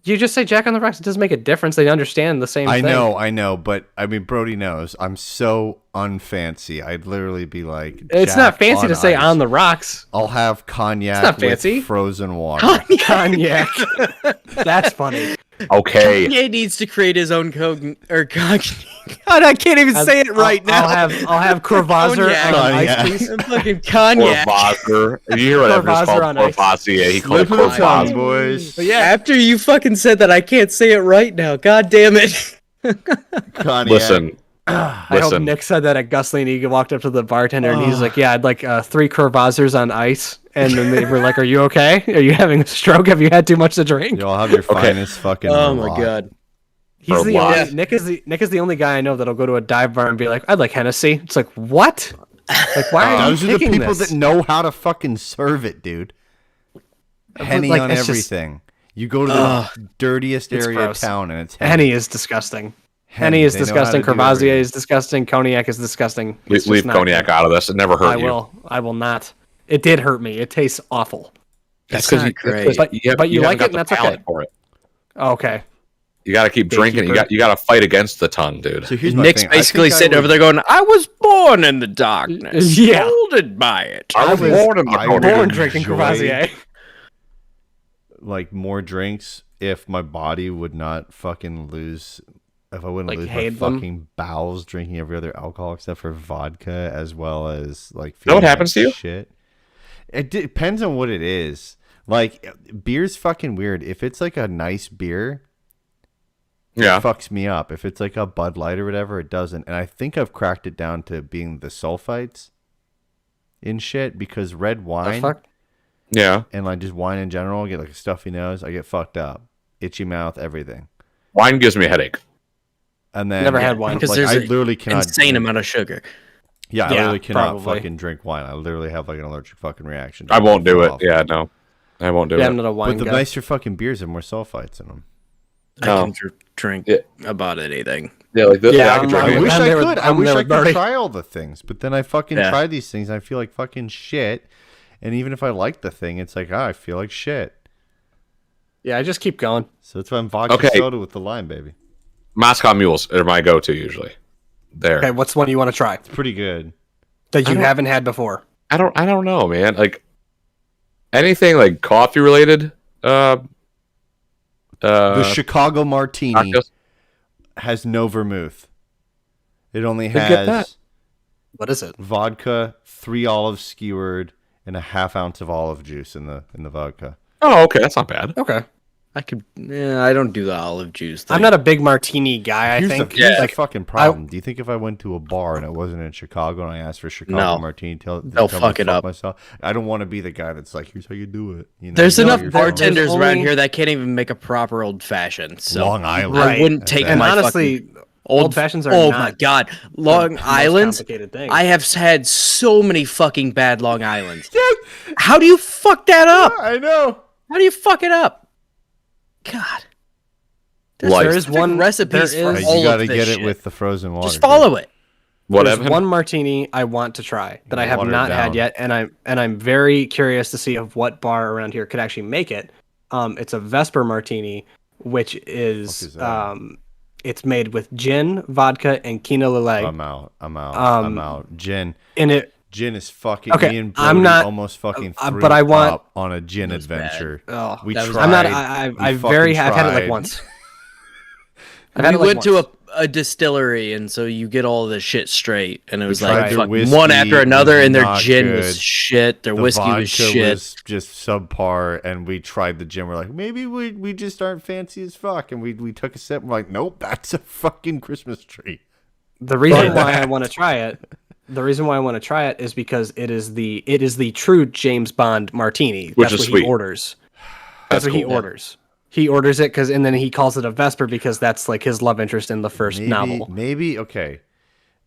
You just say Jack on the rocks. It doesn't make a difference. They understand the same I thing. know, but I mean, Brody knows. I'm so unfancy. I'd literally be like, It's Jack not fancy to say ice. on the rocks. I'll have cognac not fancy. with frozen water. Cognac. That's funny. Okay. Kanye needs to create his own cognac. God, I can't even say it right now. I'll have Corvazer Cognac. on ice, Cognac. please. Fucking cognac. Corvazer. If you hear what Everest Corvazer called on ice. Corvazier, he called it Slip of the tongue, Corvazer. boys. But yeah, after you fucking said that, I can't say it right now. God damn it. Cognac. Listen. I hope Listen. Nick said that at Gusling. He walked up to the bartender and he's like, "Yeah, I'd like 3 Corvazers on ice." And then they were like, "Are you okay? Are you having a stroke? Have you had too much to drink?" You'll have your finest fucking. Oh my Merlot. god. He's the lot. only, Nick is the only guy I know that'll go to a dive bar and be like, "I'd like Hennessy." It's like, what? Like, why are you Those are the picking people this? that know how to fucking serve it, dude. Henny like, on it's just- everything. You go to the dirtiest It's area gross. of town, and it's Henny. Henny is disgusting. Henny is They know how disgusting. to do Crevassier everything. is disgusting. Cognac is disgusting. It's just Leave not cognac good. out of this. It never hurt I you. will. I will not. It did hurt me. It tastes awful. That's because not great. But you haven't like got it, and the that's okay. palate for it. Okay. You got to keep drinking. Gatekeeper. You got to fight against the tongue, dude. So here's my Nick's thing. I basically think I sitting over would- there going, I was born in the darkness. Yeah. Molded by it. I was born in the I would cognac. Born drinking enjoy, Crevassier. Like more drinks if my body would not fucking lose. If I wouldn't Like, lose my hate them? fucking bowels drinking every other alcohol except for vodka, as well as like. know what feeling happens to you? Shit. It depends on what it is. Like beer's fucking weird. If it's like a nice beer, Yeah. it fucks me up. If it's like a Bud Light or whatever, it doesn't. And I think I've cracked it down to being the sulfites in shit, because red The wine fuck? Yeah. and like just wine in general, I get like a stuffy nose. I get fucked up, itchy mouth, everything. Wine gives me a headache. And then Never had wine. Because Like, there's I an literally cannot insane drink- amount of sugar. Yeah, I Yeah, literally cannot probably. fucking drink wine. I literally have like an allergic fucking reaction. I won't do it. Off. Yeah, no. I won't do Yeah, it. I'm not a wine But the guy. nicer fucking beers have more sulfites in them. I No. can drink Yeah. about anything. Yeah, like this. Yeah, I can drink I'm I it. wish I'm I there with- could. I I'm wish there I with could Brody. try all the things, but then I fucking Yeah. try these things and I feel like fucking shit. And even if I like the thing, it's like, I feel like shit. Yeah, I just keep going. So that's why I'm vodka Okay. soda with the lime, baby. Moscow Mules are my go-to usually. There. Okay, what's one you want to try It's pretty good. that you don't- haven't had before? I don't know, man. Like anything like coffee related. The Chicago Martini Cocktails? has no vermouth. It only Didn't get that. has What is it? vodka, 3 olives skewered, and a half ounce of olive juice in the vodka. Oh, okay, that's not bad. Okay. I don't do the olive juice thing. I'm not a big martini guy. I Here's think. the Like, fucking problem. Do you think if I went to a bar and it wasn't in Chicago and I asked for Chicago No. Martini, They'll tell me fuck to it up. myself? I don't want to be the guy that's like, here's how you do it. You know, There's you know enough your phone. bartenders There's around only- here that can't even make a proper old fashioned. So Long Island. I Right. wouldn't take and my honestly, fucking old fashions are. Oh not my god, the Long most Island's. complicated thing. I have had so many fucking bad Long Islands. How do you fuck that up? I know. How do you fuck it up? God. There's Life. There is one recipes there for is- all You got to of this get it shit. with the frozen water. Just follow it. Whatever. There's one martini I want to try that I have Water it not down. had yet, and I'm very curious to see of what bar around here could actually make it. It's a Vesper martini, which is that? it's made with gin, vodka, and quina lillet. I'm out. Gin. In it, Gin is fucking. Okay, Me and Brody I'm not- almost fucking threw but I want- up on a gin was bad. adventure. oh, We That was- tried. I'm not. we I've fucking I've had it like tried. once. I've had We it like went to once. a distillery, and so you get all the shit straight, and it was tried like their fucking whiskey, one after it another, was and their not gin good. was shit, their The whiskey vodka was shit. was just subpar, and we tried the gin. We're like, maybe we just aren't fancy as fuck, and we took a sip. And we're like, nope, that's a fucking Christmas tree. The reason why I want to try it, is because it is the true James Bond martini. Which That's is what sweet. he orders. That's what he cool. orders. He orders it and then he calls it a Vesper because that's like his love interest in the first novel. Maybe okay.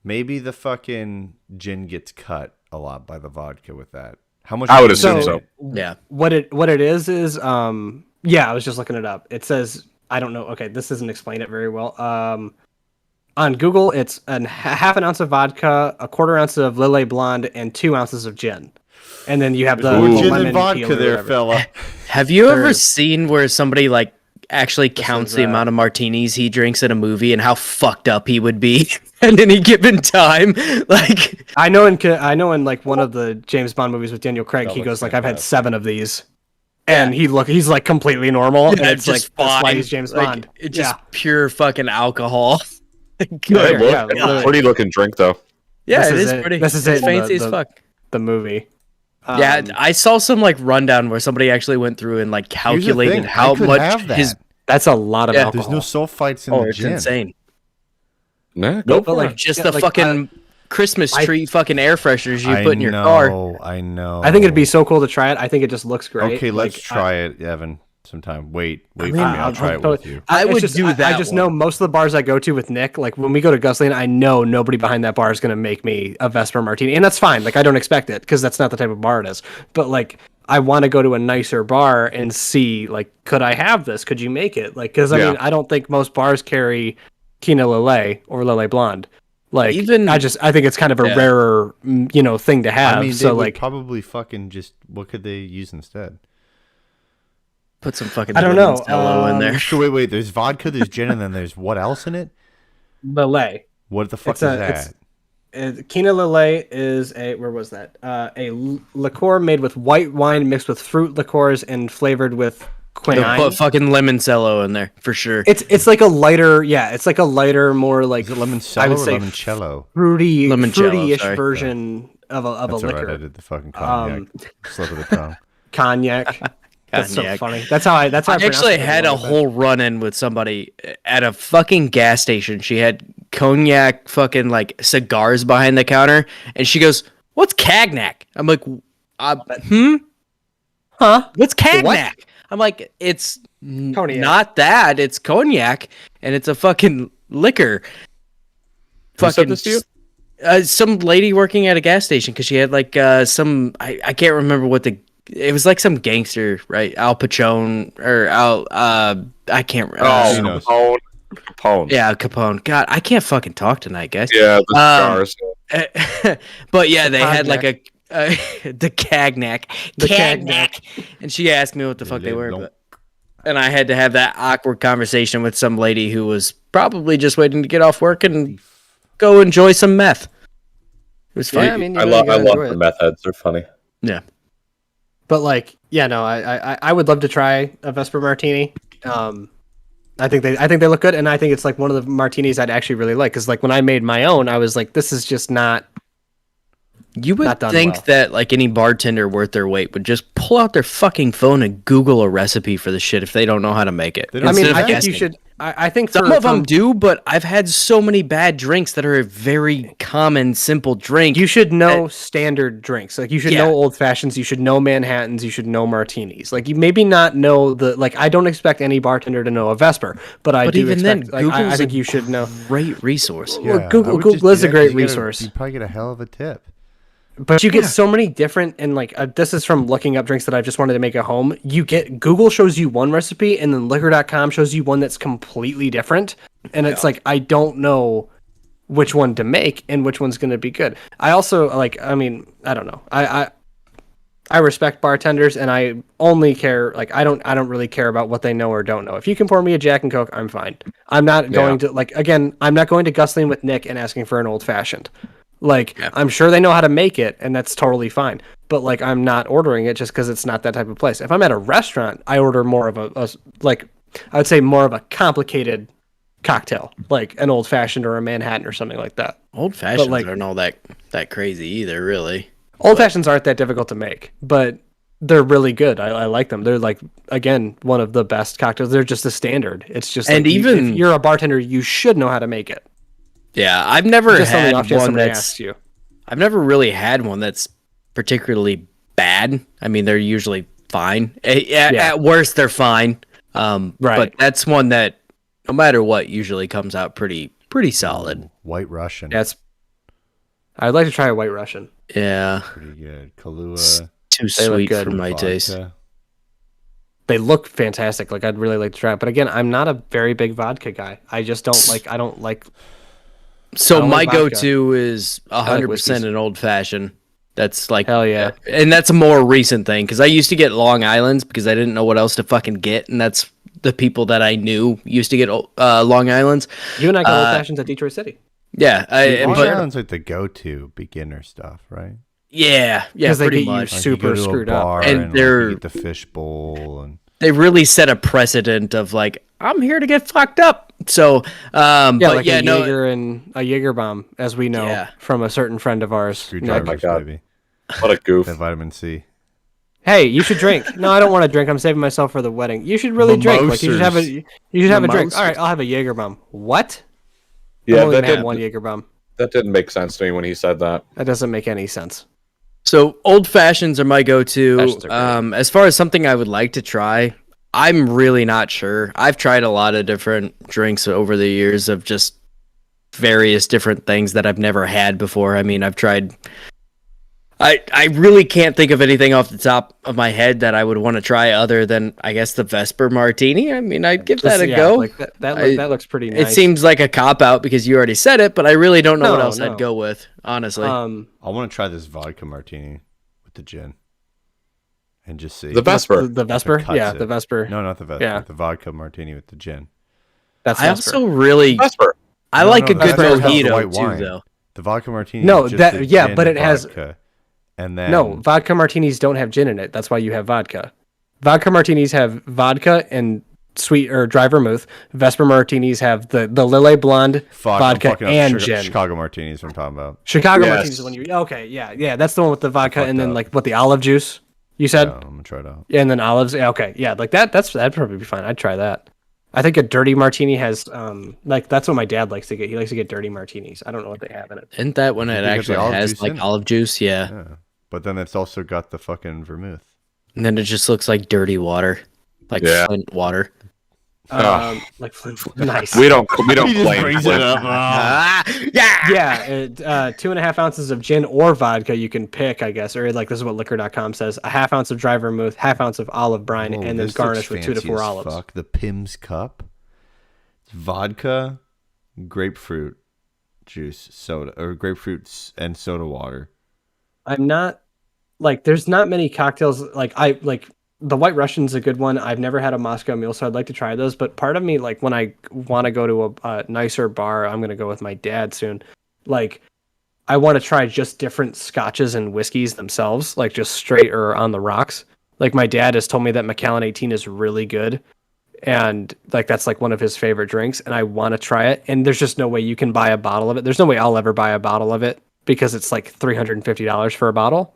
Maybe the fucking gin gets cut a lot by the vodka with that. How much? I would is in assume it? so. Yeah. What it is yeah, I was just looking it up. It says I don't know. Okay, this doesn't explain it very well. On Google, it's half an ounce of vodka, a quarter ounce of Lillet Blonde, and 2 ounces of gin. And then you have the More gin lemon than vodka peel or there, whatever. fella. Have you ever There's- seen where somebody like actually counts is, the amount of martinis he drinks in a movie and how fucked up he would be at any given time? Like, I know in like one of the James Bond movies with Daniel Craig, That he looks goes like, "I've had fantastic. 7 of these," and he's like completely normal. and it's just like fine. that's why he's James Like, Bond. it's just pure fucking alcohol. Hey, Good. look, Yeah, it's a literally. pretty looking drink though. Yeah, This it is is it. pretty. This is it's it, fancy the- as fuck. the movie. Yeah, I saw some like rundown where somebody actually went through and like calculated thing, how I could much have that. his. That's a lot of Yeah, alcohol. There's no sulfites in Oh, the it's gin. insane. Nah, go But, for like, it. Just yeah, the like, fucking Christmas I- tree fucking air fresheners you I put in your know, car. I know. I think it'd be so cool to try it. I think it just looks great. Okay, let's Like, try it, Evan. Sometime. Wait for me. mean, I'll try it with you. I it's would just- do I that just one. know most of the bars I go to with Nick, like when we go to Gusling, I know nobody behind that bar is going to make me a Vesper Martini. And that's fine. Like, I don't expect it because that's not the type of bar it is. But, like, I want to go to a nicer bar and see, like, could I have this? Could you make it? Like, because, I Yeah. mean, I don't think most bars carry Quina Lillet or Lillet Blonde. Like, Even- I think it's kind of a Yeah. rarer, thing to have. I mean, they so, would like, probably fucking just. What could they use instead? Put some fucking I don't know, limoncello in there. So wait. There's vodka, there's gin, and then there's what else in it? Lillet. What the fuck It's is a- that? Quina Lillet is where was that? Liqueur made with white wine mixed with fruit liqueurs and flavored with They'll quinine. put fucking limoncello in there for sure. It's like a lighter, it's like a lighter, more like Is it limoncello I would or say limoncello? Limoncello, fruity-ish sorry. version of a That's liquor. alright. I did the fucking cognac. Slip of the tongue. Cognac. That's so Cognac. funny. That's how I I pronounce actually it had a anyway, but- whole run-in with somebody at a fucking gas station. She had cognac fucking like cigars behind the counter, and she goes, "What's cognac?" I'm like, Huh? What's cognac?" I'm like, "It's Cognac. not that. It's cognac, and it's a fucking liquor." Who said this to you? Some lady working at a gas station because she had like some I can't remember what it was like some gangster, right? Al Pacone or I can't remember. Oh, Who knows? Capone. Yeah, Capone. God, I can't fucking talk tonight, guys. Yeah, the cigars. But yeah, they had like Cognac. the cognac, The cognac, and she asked me what the fuck they were, Blanc. and I had to have that awkward conversation with some lady who was probably just waiting to get off work and go enjoy some meth. It was fun. Yeah, I mean, you I really love gotta enjoy the it. meth heads. They're funny. Yeah. But like, yeah, no, I would love to try a Vesper Martini. I think they look good, and I think it's like one of the martinis I'd actually really like. Because like when I made my own, I was like, this is just not. You would Not done think well. that like any bartender worth their weight would just pull out their fucking phone and Google a recipe for the shit if they don't know how to make it. They don't I mean, Instead of I think guessing. you should. I think Some for, of them do, but I've had so many bad drinks that are a very common, simple drink. You should know standard drinks. Like you should Yeah. know old fashions. You should know Manhattans. You should know martinis. Like you maybe not know the like. I don't expect any bartender to know a Vesper, but I But do even expect. then, Like, I Google's think a you should know. Great resource. Well, I Google would just Google is do a that great 'cause you resource. you'd probably get a hell of a tip. But you get so many different, and like this is from looking up drinks that I just wanted to make at home. You get Google shows you one recipe, and then liquor.com shows you one that's completely different, and it's like I don't know which one to make and which one's going to be good. I also like, I mean, I don't know. I respect bartenders, and I only care like I don't really care about what they know or don't know. If you can pour me a Jack and Coke, I'm fine. I'm not going to like again. I'm not going to Gusling with Nick and asking for an old fashioned. Like, I'm sure they know how to make it, and that's totally fine. But, like, I'm not ordering it just because it's not that type of place. If I'm at a restaurant, I order more of like, I would say more of a complicated cocktail, like an old-fashioned or a Manhattan or something like that. Old fashions like- aren't all that crazy either, really. Old-fashions aren't that difficult to make, but they're really good. I like them. They're, like, again, one of the best cocktails. They're just a standard. It's just, And like, even- if you're a bartender, you should know how to make it. Yeah, I've never Just had something off chance one somebody that's. asks you. I've never really had one that's particularly bad. I mean, they're usually fine. At worst, they're fine. Right. But that's one that, no matter what, usually comes out pretty solid. White Russian. That's. I'd like to try a White Russian. Yeah, Pretty good. Kahlua. too They look sweet good. for my taste. vodka. They look fantastic. Like I'd really like to try it. But again, I'm not a very big vodka guy. I just don't like. I don't like. So I don't my like vodka. go-to is 100% whiskeys. an old fashioned. That's like Hell yeah. and that's a more recent thing because I used to get Long Islands because I didn't know what else to fucking get, and that's the people that I knew used to get Long Islands. You and I got old fashions at Detroit City. Yeah, Long but Island's like the go-to beginner stuff, right? yeah, Because they pretty get you much. Like super you go to screwed a up. bar And and they're- like, eat the fish bowl and They really set a precedent of like I'm here to get fucked up. So, Yeah, but like yeah, a no, Jaeger and a Jaeger bomb, as we know Yeah. from a certain friend of ours. screwdrivers, Nick. God. baby. What a goof. That vitamin C. Hey, you should drink. No, I don't want to drink. I'm saving myself for the wedding. You should really drink. Like you should have a. Mimosas. You should have a drink. Mimosas. All right, I'll have a Jaeger bomb. What? Yeah, I'm only that gonna have didn't, one Jaeger bomb. that didn't make sense to me when he said that. That doesn't make any sense. So old fashions are my go-to. Fashions are great. As far as something I would like to try, I'm really not sure. I've tried a lot of different drinks over the years of just various different things that I've never had before. I mean, I've tried. I really can't think of anything off the top of my head that I would want to try other than I guess the Vesper Martini. I mean, I'd give that a Yeah, go. Like that looks pretty nice. It seems like a cop out because you already said it, but I really don't know what No, else no. I'd go with, honestly. I want to try this vodka martini with the gin, and just see The Vesper. The Vesper. cuts Yeah, it. the Vesper. No, not the Vesper. Yeah. The vodka martini with the gin. That's I Vesper. also really Vesper. I No, like no, a the good Vesper has the mojito white too, wine. though. The vodka martini. No, is just that- the yeah, gin but it has- vodka, and then No, vodka martinis don't have gin in it. That's why you have vodka. Vodka martinis have vodka and sweet or dry vermouth. Vesper martinis have the Lillet Blonde, fuck, I'm vodka, fucking up and Chicago, gin. Chicago martinis. I'm talking about. Chicago Yes. martinis is the one you. Okay, yeah, that's the one with the vodka fucked and then up. like what the olive juice. You said, Yeah, I'm gonna try it out. yeah, and then olives. Yeah, okay, yeah, like that'd probably be fine. I'd try that. I think a dirty martini has like that's what my dad likes to get. He likes to get dirty martinis. I don't know what they have in it. Isn't that when it think it's actually the olive has juice like in it. olive juice? Yeah. Yeah, but then it's also got the fucking vermouth. And then it just looks like dirty water, like Yeah. Flint water. Like nice. We don't claim brings it Flint. up. Ah, yeah. Yeah, 2.5 ounces of gin or vodka you can pick, I guess, or like this is what liquor.com says: a half ounce of dry vermouth, half ounce of olive brine, Whoa, and then this garnish looks with 2 to fancy 4 as olives. Fuck, the Pim's cup. It's vodka, grapefruit juice, soda, or and soda water. I'm not like there's not many cocktails like I like the White Russian's a good one. I've never had a Moscow Mule, so I'd like to try those. But part of me, like when I want to go to a nicer bar, I'm gonna go with my dad soon. Like I want to try just different scotches and whiskeys themselves, like just straight or on the rocks. Like my dad has told me that Macallan 18 is really good, and like that's like one of his favorite drinks, and I want to try it. And there's just no way you can buy a bottle of it. There's no way I'll ever buy a bottle of it because it's like $350 for a bottle.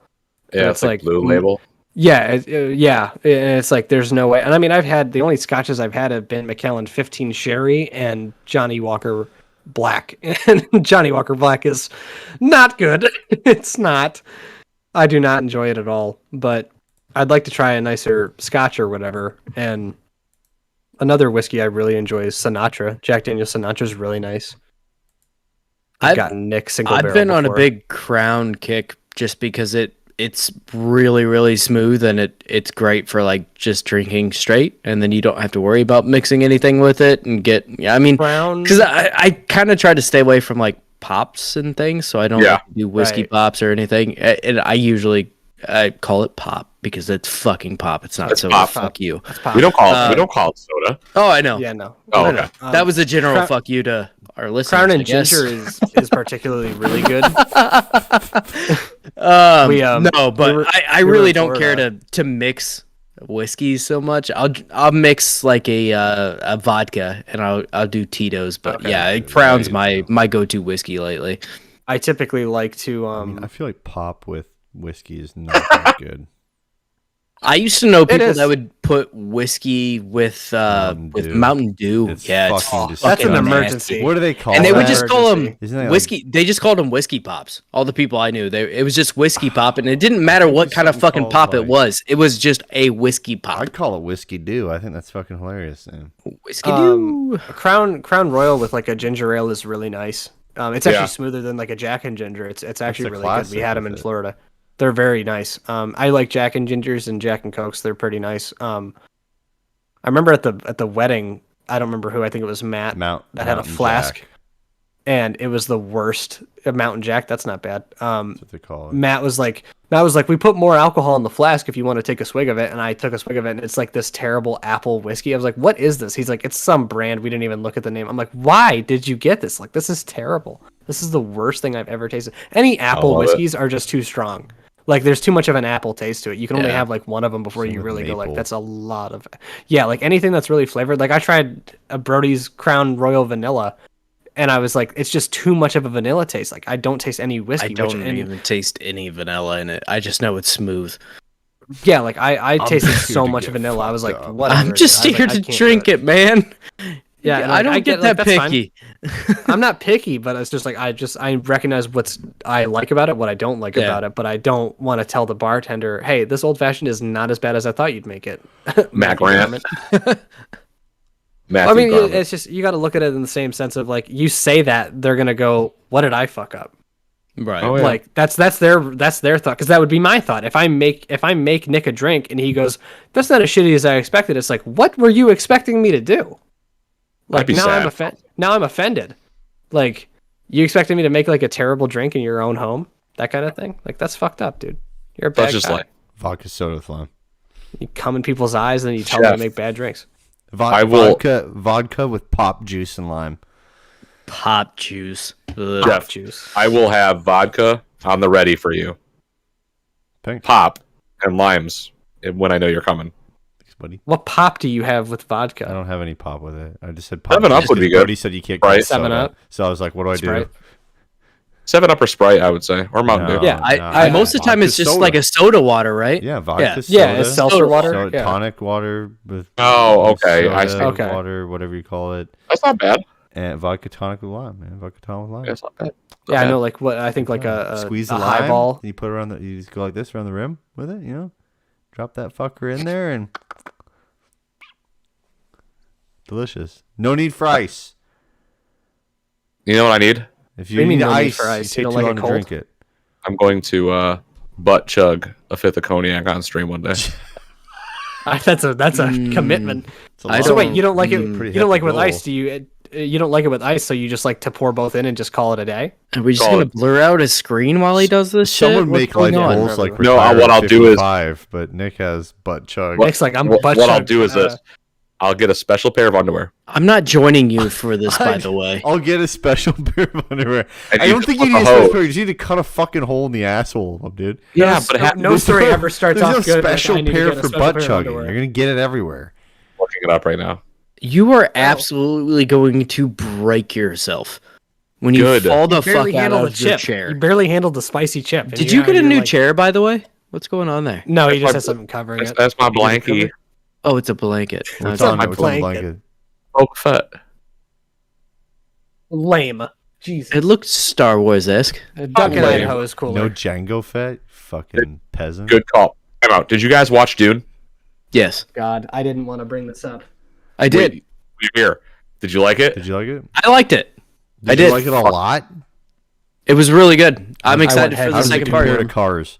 Yeah, it's like Blue Label. Yeah, and it's like there's no way. And I mean, the only scotches I've had have been Macallan 15 Sherry and Johnny Walker Black, and Johnny Walker Black is not good. It's not. I do not enjoy it at all. But I'd like to try a nicer Scotch or whatever. And another whiskey I really enjoy is Sinatra. Jack Daniel's Sinatra is really nice. I've gotten Nick single barrel. I've been on a before. big Crown kick just because it's really, really smooth, and it's great for like just drinking straight, and then you don't have to worry about mixing anything with it and Crown, because I kind of try to stay away from like pops and things, so I don't do whiskey pops or anything. And I call it pop because it's fucking pop. It's not soda. Fuck you. We don't call it soda. Oh, I know. Yeah, no. Oh, okay. That was a general fuck you to our listeners. Crown and Ginger is particularly really good. No, but I really don't care to mix whiskeys so much. I'll mix like a vodka, and I'll do Tito's. But Crown's my go-to whiskey lately. I typically like to. I feel like pop with whiskey is not that good. I used to know people that would put whiskey with Mountain Dew. It's It's that's an nasty. emergency. What do they call And they that? would just call them Isn't that whiskey. They just called them whiskey pops. All the people I knew, it was just whiskey pop, and it didn't matter what kind of fucking pop it was. It was just a whiskey pop. I'd call it whiskey dew. I think that's fucking hilarious. Man. Whiskey Dew. Crown Royal with like a ginger ale is really nice. It's actually smoother than like a Jack and Ginger. It's actually really good. We had them in Florida. They're very nice. I like Jack and Gingers and Jack and Cokes. They're pretty nice. I remember at the wedding, I don't remember who. I think it was Matt that had a flask, and it was the worst. Mountain Jack. That's not bad. That's what they call it. Matt was like, we put more alcohol in the flask if you want to take a swig of it, and I took a swig of it, and it's like this terrible apple whiskey. I was like, what is this? He's like, it's some brand. We didn't even look at the name. I'm like, why did you get this? Like, this is terrible. This is the worst thing I've ever tasted. Any apple whiskeys are just too strong. Like, there's too much of an apple taste to it. You can only have like one of them before you really go like, that's a lot of. Yeah, like anything that's really flavored. Like I tried a Brody's Crown Royal Vanilla, and I was like, it's just too much of a vanilla taste. Like I don't taste any whiskey. I don't even taste any vanilla in it. I just know it's smooth. Yeah, like I tasted so much vanilla. I was like, whatever. I'm just here to drink it, man. Yeah, like, I don't get that picky. I'm not picky, but it's just like I recognize what I like about it, what I don't like about it, but I don't want to tell the bartender, hey, this old fashioned is not as bad as I thought you'd make it. Matt Grant. I mean, it's just you got to look at it in the same sense of like you say that they're gonna go, what did I fuck up? Right. Oh, yeah. Like that's their thought, because that would be my thought if I make Nick a drink and he goes, that's not as shitty as I expected. It's like, what were you expecting me to do? Like now I'm offended. Like you expected me to make like a terrible drink in your own home, that kind of thing. Like that's fucked up, dude. You're a bad guy. Just like vodka soda with lime. You come in people's eyes and then you tell them to make bad drinks. Vodka with pop juice and lime. Pop juice. Jeff, juice. I will have vodka on the ready for you. Thanks. Pop and limes when I know you're coming. Thanks, buddy. What pop do you have with vodka? I don't have any pop with it. I just said pop. 7-Up would be good. Brody said you can't get soda. 7-Up. So I was like, what do I do? 7-Up or Sprite, I would say, or Mountain Dew. Yeah, I most of the time it's just like a soda water, right? Yeah, vodka soda. Yeah, it's seltzer water. So tonic water with okay. soda, I see. water, whatever you call it. That's not bad. And vodka tonic with lime, man. Vodka tonic with lime. That's not bad. Yeah, I know. Like what I think, like a squeeze a the lime. highball. You put it around you just go like this around the rim with it. You know, drop that fucker in there and delicious. No need for ice. You know what I need? If you need ice, for ice, you take you too don't like long it to cold? drink it. I'm going to butt chug a fifth of cognac on stream one day. That's a commitment. I So wait, you don't like it? pretty You don't like it with hefty ice? Do you? You don't like it with ice, so you just like to pour both in and just call it a day? Are we just gonna blur out his screen while he does this shit? Someone make life going on? goals like No, retire what at I'll do is- 55, but Nick has butt chug. Nick's like, I'm What butt I'll chugged, do is this. I'll get a special pair of underwear. I'm not joining you for this, by the way. I'll get a special pair of underwear. And I you don't think cut you need a the special hose. pair. You just need to cut a fucking hole in the asshole, dude. Yeah, but no story ever starts There's off no good. like, special I need to pair get a for special butt pair of chugging. underwear. You're gonna get it everywhere. looking it up right now. You are absolutely going to break yourself when you Good. fall the Barely fuck out handled of the your chip. chair. You barely handled the spicy chip. and Did you get a you're new like- chair, by the way? What's going on there? No, he That's just my- has something covering it. That's my blankie. Oh, it's a blanket. What's on on my it? What's on the blanket? blanket? Poke Fett. Lame. Jesus. It looked Star Wars-esque. Duck in lame. Idaho is No cooler. Django Fett? Fucking peasant. Good call. Time out. Did you guys watch Dune? Yes, God, I didn't want to bring this up. I did. Wait, you're here. Did you like it? Did you like it? I liked it. I You did. like it a lot? It was really good. I'm I excited went for head the How does it second compare part. to Cars?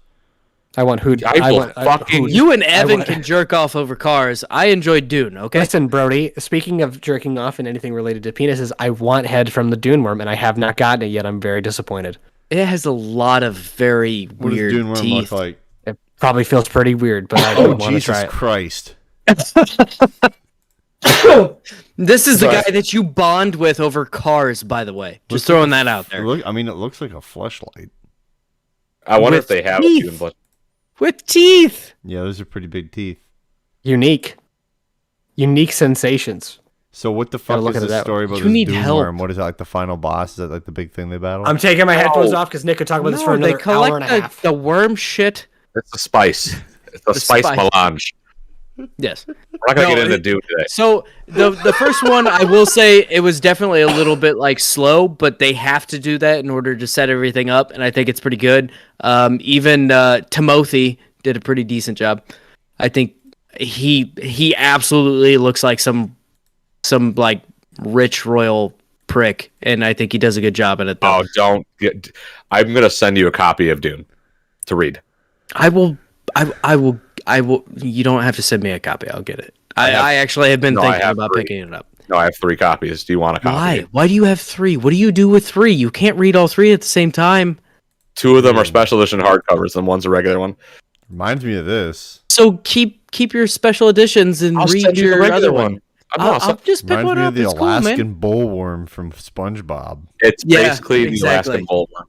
I want who? I will fucking- You and Evan want- can jerk off over Cars. I enjoyed Dune, okay? Listen, Brody. Speaking of jerking off and anything related to penises, I want head from the Dune Worm, and I have not gotten it yet. I'm very disappointed. It has a lot of very What weird does Dune Worm teeth. look like? It probably feels pretty weird, but I Oh, want to Jesus try it. Christ. This is the Right. guy that you bond with over Cars, by the way. Just throwing that out there. Look, I mean, it looks like a fleshlight. I wonder With if they have teeth. Dune, but With teeth. Yeah, those are pretty big teeth. Unique sensations. So what the fuck look is at the that story one. about You this need Dune help. Worm? What is it, like the final boss? Is that like the big thing they battle? I'm taking my headphones off because Nick could talk about this for No, they another hour and a collect half. the worm shit. it's a spice. It's a spice spice. melange. Yes. We're not gonna No, get into it- Dune today. So the first one, I will say, it was definitely a little bit like slow, but they have to do that in order to set everything up, and I think it's pretty good. Even Timothy did a pretty decent job. I think he absolutely looks like some like rich royal prick, and I think he does a good job at it. Though. Oh, don't get. I'm gonna send you a copy of Dune to read. I will. You don't have to send me a copy. I'll get it. I actually have been No, I thinking have about 3. picking it up. No, I have 3 copies. Do you want a copy? Why? Why do you have 3? What do you do with 3? You can't read all 3 at the same time. 2 of them are special edition hardcovers, and one's a regular one. Reminds me of this. So keep your special editions and I'll read send you the your regular other one. one. I'm not- I'll just pick Reminds one me up. of the It's cool, Alaskan man. bullworm from SpongeBob. It's Yeah, basically exactly. the Alaskan bullworm.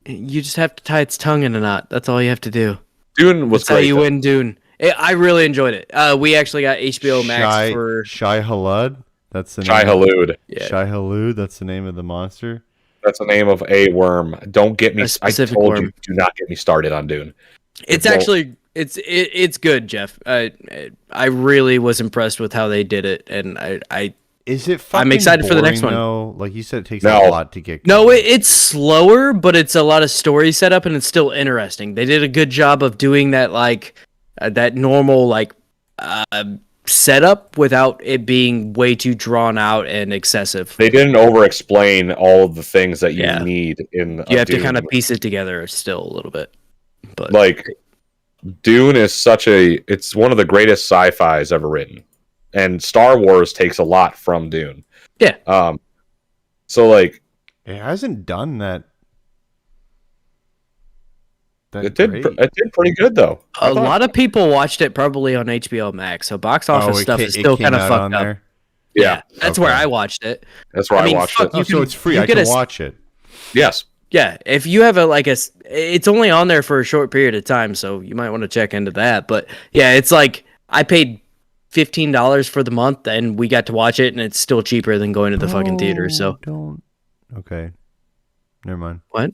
You just have to tie its tongue in a knot. That's all you have to do. Dune was That's how great. you though. win Dune. I really enjoyed it. We actually got HBO Max for Shai Halud. That's the name. Shai Halud. Yeah. Shai Halud. That's the name of the monster. That's the name of a worm. Don't get me. A I specific told you, worm. do not get me started on Dune. It's won't- actually it's good, Jeff. I really was impressed with how they did it, and I Is it? Fucking I'm excited for the next boring, one. Though? Like you said, it takes No. a lot to get. no, going. it's slower, but it's a lot of story setup, and it's still interesting. They did a good job of doing that, like that normal setup without it being way too drawn out and excessive. They didn't over-explain all of the things that you Yeah. need in. You have to Dune. kind of piece it together still a little bit, but like Dune is it's one of the greatest sci-fis ever written, and Star Wars takes a lot from Dune. Yeah. So like It hasn't done that. it did pretty good though. a lot of people watched it probably on HBO Max, so box office stuff is it still came kind of out fucked on up. there. Yeah, That's Okay. where I watched it. that's where I, watched fuck, it. Oh, you so can- it's free. you I get can a- watch it. Yes. Yeah, if you have it's only on there for a short period of time, so you might want to check into that. But yeah, it's like I paid $15 for the month, and we got to watch it, and it's still cheaper than going to the fucking theater. So don't. Okay. Never mind. what?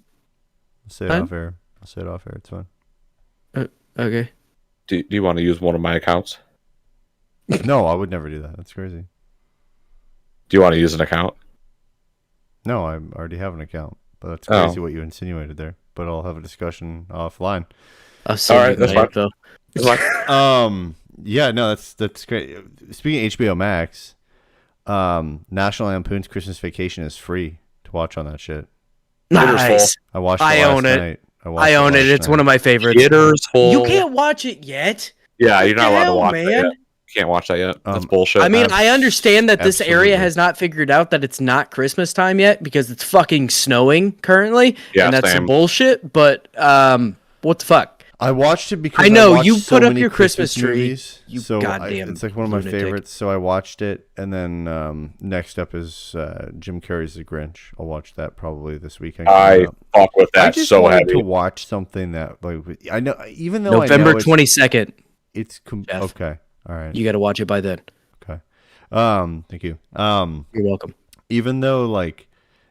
I'll say it What? off air. I'll say it off air. It's fine. Okay. Do you want to use one of my accounts? No, I would never do that. That's crazy. Do you want to use an account? No, I already have an account. But that's Oh. crazy what you insinuated there. But I'll have a discussion offline. I'll send All right, you that's my fine. info. Yeah, no, that's great. Speaking of HBO Max, National Lampoon's Christmas Vacation is free to watch on that shit. Nice. I watched it I last own it. night. I own it. It's one of my favorites. Theaters full. You can't watch it yet. Yeah, you're not What the allowed to hell, watch that man? yet. You can't watch that yet. That's Um, bullshit. I mean, I understand that this Absolutely. area has not figured out that it's not Christmas time yet because it's fucking snowing currently, Yeah, and that's same. some bullshit. But what the fuck? I watched it because I know, watched you so put up many your Christmas tree, movies, you so goddamn it's like one of my lunatic. favorites. So I watched it, and then next up is Jim Carrey's The Grinch. I'll watch that probably this weekend. I fuck with I that just so wanted heavy. to watch something that like I know, even though November I know 22nd. it's Jeff. okay. All right. You got to watch it by then. Okay. Thank you. You're welcome. Even though like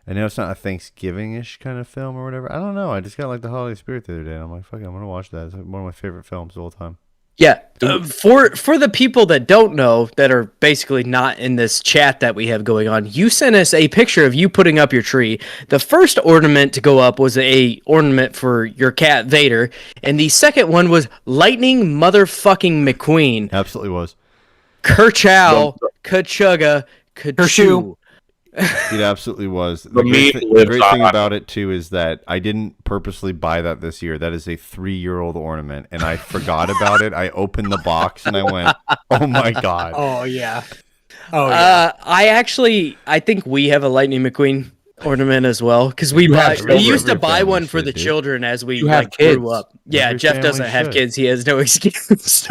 I know it's not a Thanksgiving-ish kind of film or whatever. I don't know. I just got like the holiday spirit the other day. And I'm like, fuck it, I'm gonna watch that. It's like one of my favorite films of all time. Yeah, for the people that don't know, that are basically not in this chat that we have going on, you sent us a picture of you putting up your tree. The first ornament to go up was a ornament for your cat Vader, and the second one was Lightning Motherfucking McQueen. Absolutely was. Kerchow, Kachuga, Kachu. It absolutely was. The great, meat lives great thing on. about it too is that I didn't purposely buy that this year. That is a 3-year-old ornament, and I forgot about it. I opened the box and I went, "Oh my god!" Oh yeah. Oh yeah. I think we have a Lightning McQueen ornament as well because we used to buy one for the children as we have grew kids. up. Yeah, Every Jeff family doesn't have should. kids; he has no excuse.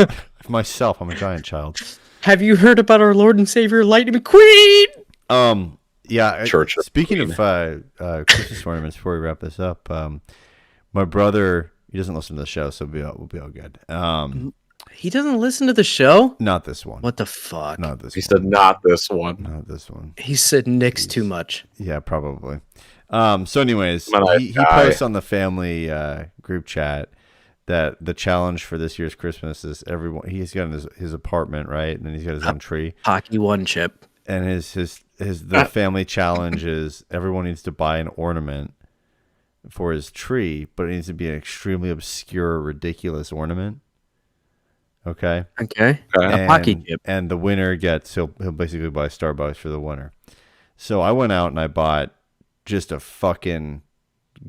Myself, I'm a giant child. Have you heard about our Lord and Savior Lightning McQueen? Yeah. Church of Speaking of Christmas ornaments, before we wrap this up, my brother, he doesn't listen to the show, so we'll be all good. He doesn't listen to the show. Not this one. What the fuck? Not this He one. said, "Not this one." Not this one. He said Nick's too much. Yeah, probably. So anyways, he posts on the family group chat that the challenge for this year's Christmas is he's got his apartment, right? And then he's got his own tree. Hockey one chip. And the family challenge is everyone needs to buy an ornament for his tree, but it needs to be an extremely obscure, ridiculous ornament. Okay. Okay. And, A hockey chip. and the winner he'll basically buy Starbucks for the winner. So I went out and I bought just a fucking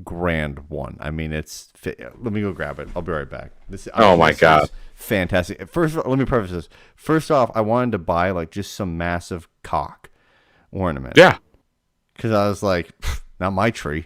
grand one. I mean, let me go grab it. I'll be right back. My God. Is fantastic. First of all, let me preface this. First off, I wanted to buy like just some massive cock ornament. Yeah. Because I was like, not my tree.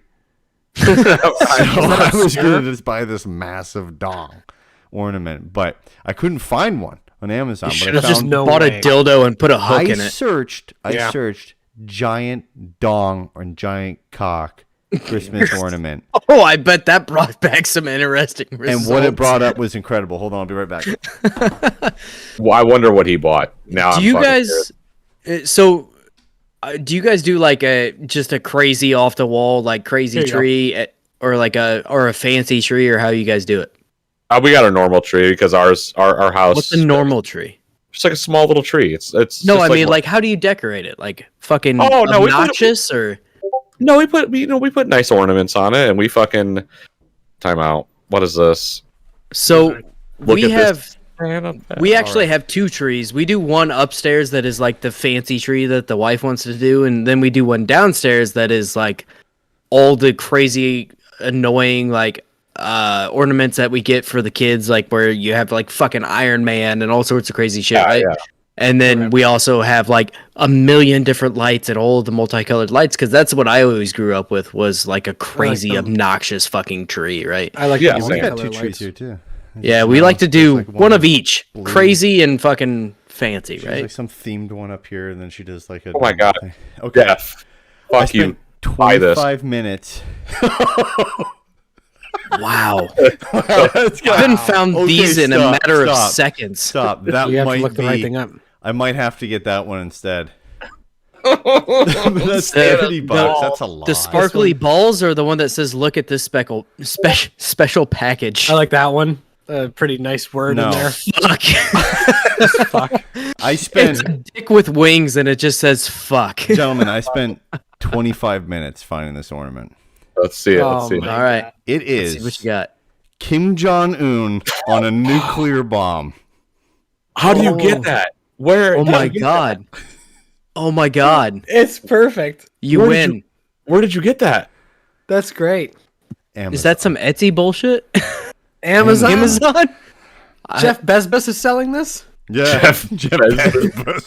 So I was going to just buy this massive dong ornament, but I couldn't find one on Amazon. But I found Bought a dildo and put a hook in it. I searched giant dong or giant cock Christmas ornament. Oh, I bet that brought back some interesting results. And what it brought up was incredible. Hold on, I'll be right back. Well, I wonder what he bought. Now, do you guys? Do you guys do like just a crazy off the wall like crazy tree, or like a fancy tree, or how you guys do it? We got a normal tree because our house. What's a normal tree? Just like a small little tree. It's no, just I mean like how do you decorate it? Like fucking obnoxious or? No, we put nice ornaments on it, and we fucking time out. What is this? So we have actually have two trees. We do one upstairs that is like the fancy tree that the wife wants to do, and then we do one downstairs that is like all the crazy annoying like ornaments that we get for the kids, like where you have like fucking Iron Man and all sorts of crazy shit, right? Yeah. And then we also have like a million different lights and all of the multicolored lights, because that's what I always grew up with, was like a crazy, obnoxious fucking tree, right? I like we got two trees here too. Yeah, we like to do like one of that's each, blue. crazy and fucking fancy, She has right? like some themed one up here, and then she does like a. Oh my God. thing. Okay. Jeff, I fuck you. spent Buy this. 25 minutes. Wow. Let's go. I haven't found Okay, these in a stop, matter of stop. seconds. Stop. That You have to might look be. the right thing up. I might have to get that one instead. That's $30. That's a lot. The sparkly balls, or the one that says "Look at this special package"? I like that one. Pretty nice word No. in there. Fuck. Fuck. I spent, It's a dick with wings, and it just says "fuck." gentlemen, I spent 25 minutes finding this ornament. Let's see it. Oh Let's see it. my All right, It see what is you got. Kim Jong-un on a nuclear bomb. How do you get that? Where? Oh my god. Oh my god. It's perfect. You Where win. did Where did you get that? That's great. Amazon. Is that some Etsy bullshit? Amazon. Amazon? Jeff Bezos is selling this. Yeah, Jeff Bezos.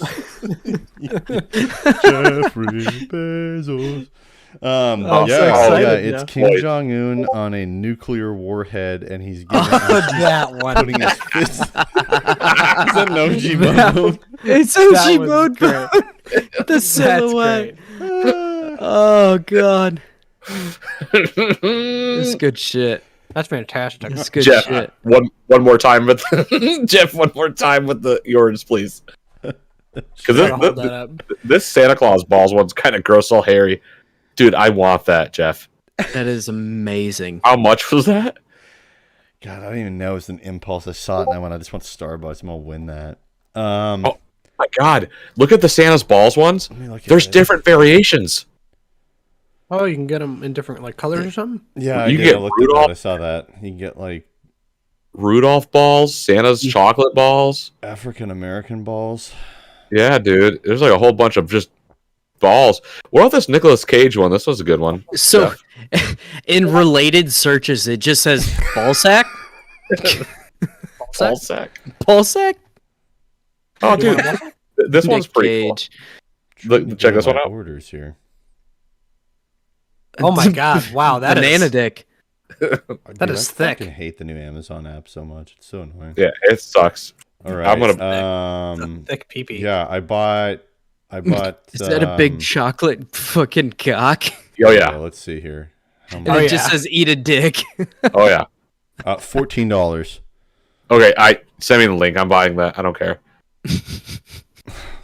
Jeffrey Bezos. I'm so yeah, excited it's now. Kim Jong Un on a nuclear warhead, and he's giving, That one. putting his fist. Is that an OG mode? It's That OG was mode, great. the That's silhouette. great. Oh god, this is good shit. That's fantastic. This is good Jeff, shit. one more time with Jeff. One more time with the yours, please. Because Gotta hold that up. this Santa Claus balls one's kind of gross, all hairy. Dude, I want that, Jeff. That is amazing. How much was that? God, I don't even know. It's an impulse. I saw it, and I just want Starbucks. I'm gonna win that. Oh my God! Look at the Santa's balls ones. Let me look at There's it. different variations. Oh, you can get them in different like colors or something. Yeah, You I get did. I looked at Rudolph. that. I saw that. You can get like Rudolph balls, Santa's chocolate balls. African American balls. Yeah, dude. There's like a whole bunch of just balls. What about this Nicolas Cage one? This was a good one. So, in related searches, it just says ball sack. Ball sack. Ball sack. Oh, dude. This one's Nick pretty cool. Cage. Look, check this one out. Orders here. Oh my god! Wow, that Banana is dick. That is thick. I fucking hate the new Amazon app so much. It's so annoying. Yeah, it sucks. All right. I'm gonna. thick pee-pee. Yeah, I bought. Is that a big chocolate fucking cock? Oh yeah. Let's see here. How And much? Oh, it just yeah. says eat a dick. Oh yeah. $14. Okay, send me the link. I'm buying that. I don't care.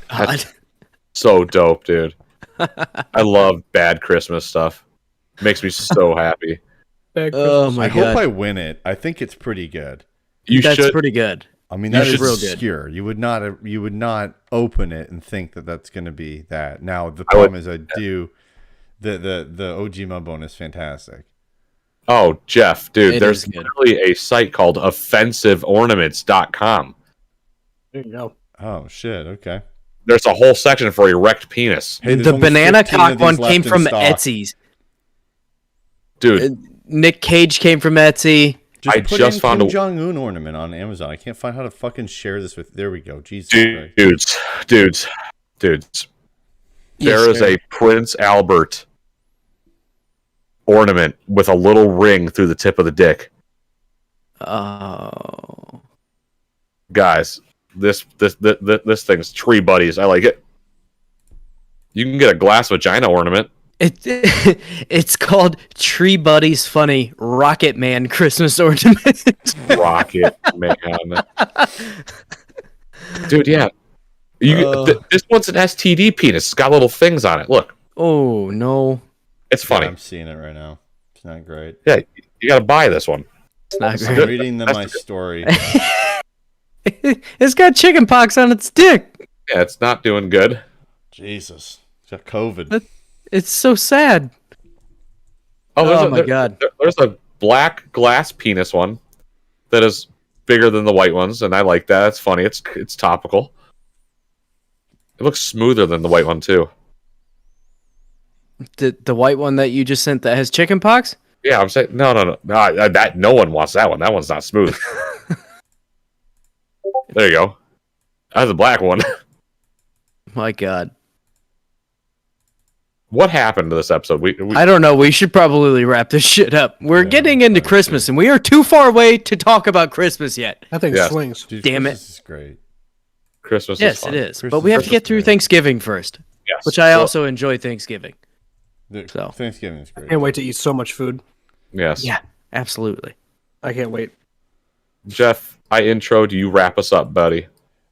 God. So dope, dude. I love bad Christmas stuff. Makes me so happy. Oh my I god. hope I win it. I think it's pretty good. You That's should. pretty good. I mean, You that is should- real good. obscure. You would not open it and think that that's going to be that. Now the I would- problem is I do. The OG Mudbone is fantastic. Oh, Jeff, dude, It there's is good. literally a site called offensiveornaments.com. There you go. Oh shit! Okay. There's a whole section for erect penis. Hey, there's The only banana 15 of cock these one left came in from stock. Etsy's. Dude, Nick Cage came from Etsy. Just I put just in found Kim a- Jong Un ornament on Amazon. I can't find how to fucking share this with. There we go. Jesus Christ. dudes. There is a Prince Albert ornament with a little ring through the tip of the dick. Oh. Guys, this thing's tree buddies. I like it. You can get a glass vagina ornament. It's called Tree Buddies Funny Rocket Man Christmas Ornament. Rocket man. Dude, yeah. This one's an STD penis. It's got little things on it. Look. Oh no. It's funny. Yeah, I'm seeing it right now. It's not great. Yeah, you gotta buy this one. It's not I'm great. reading my story. It's got chicken pox on its dick. Yeah, it's not doing good. Jesus, it's got COVID. It's so sad. Oh, my God. There's a black glass penis one that is bigger than the white ones, and I like that. It's funny. It's topical. It looks smoother than the white one too. The white one that you just sent that has chicken pox? Yeah, I'm saying no. That no one wants that one. That one's not smooth. There you go. That's the black one. My God. What happened to this episode? We I don't know. We should probably wrap this shit up. We're getting into Christmas, and we are too far away to talk about Christmas yet. That thing Yes. swings. Dude, Damn it. Christmas is great. Christmas. Yes, is fun. it is. But Christmas- we have to get through Christmas. Thanksgiving first, Yes. which I So- also enjoy Thanksgiving. So. Thanksgiving is great. Can't wait to eat so much food. Yes. Yeah, absolutely. I can't wait. Jeff, I introed you. Wrap us up, buddy.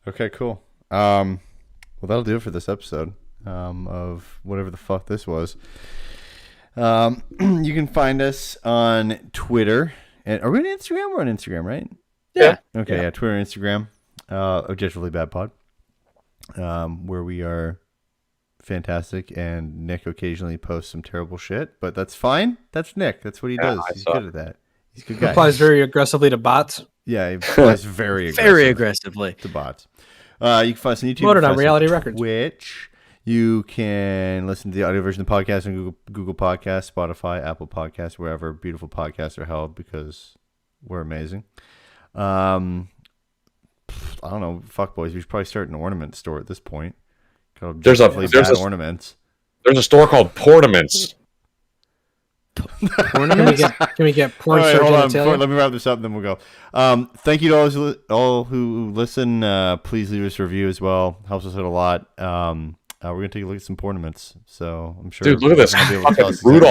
Okay, cool. Well, that'll do it for this episode of whatever the fuck this was. You can find us on Twitter. And are we on Instagram? We're on Instagram, right? Yeah. Okay, yeah, Twitter and Instagram. Objectively Bad Pod. Where we are fantastic, and Nick occasionally posts some terrible shit, but that's fine. That's Nick. That's what he does. I He's saw good at that. He's a good guy. Applies very aggressively to bots. Yeah, he plays very aggressive. Very aggressively. To bots. You can find us on YouTube. Promoted on find us Reality Records. Twitch. You can listen to the audio version of the podcast on Google Podcasts, Spotify, Apple Podcasts, wherever beautiful podcasts are held, because we're amazing. I don't know. Fuck boys. We should probably start an ornament store at this point. Called There's a- Objectively there's Bad a- ornaments. There's a store called Portaments. Can we get porn All right, star hold on. genitalia? Let me wrap this up, and then we'll go. Thank you to all who listen. Please leave us a review as well. Helps us out a lot. We're gonna take a look at some tournaments. So I'm sure. Dude, look at this. I'll be able to tell us Rudolph.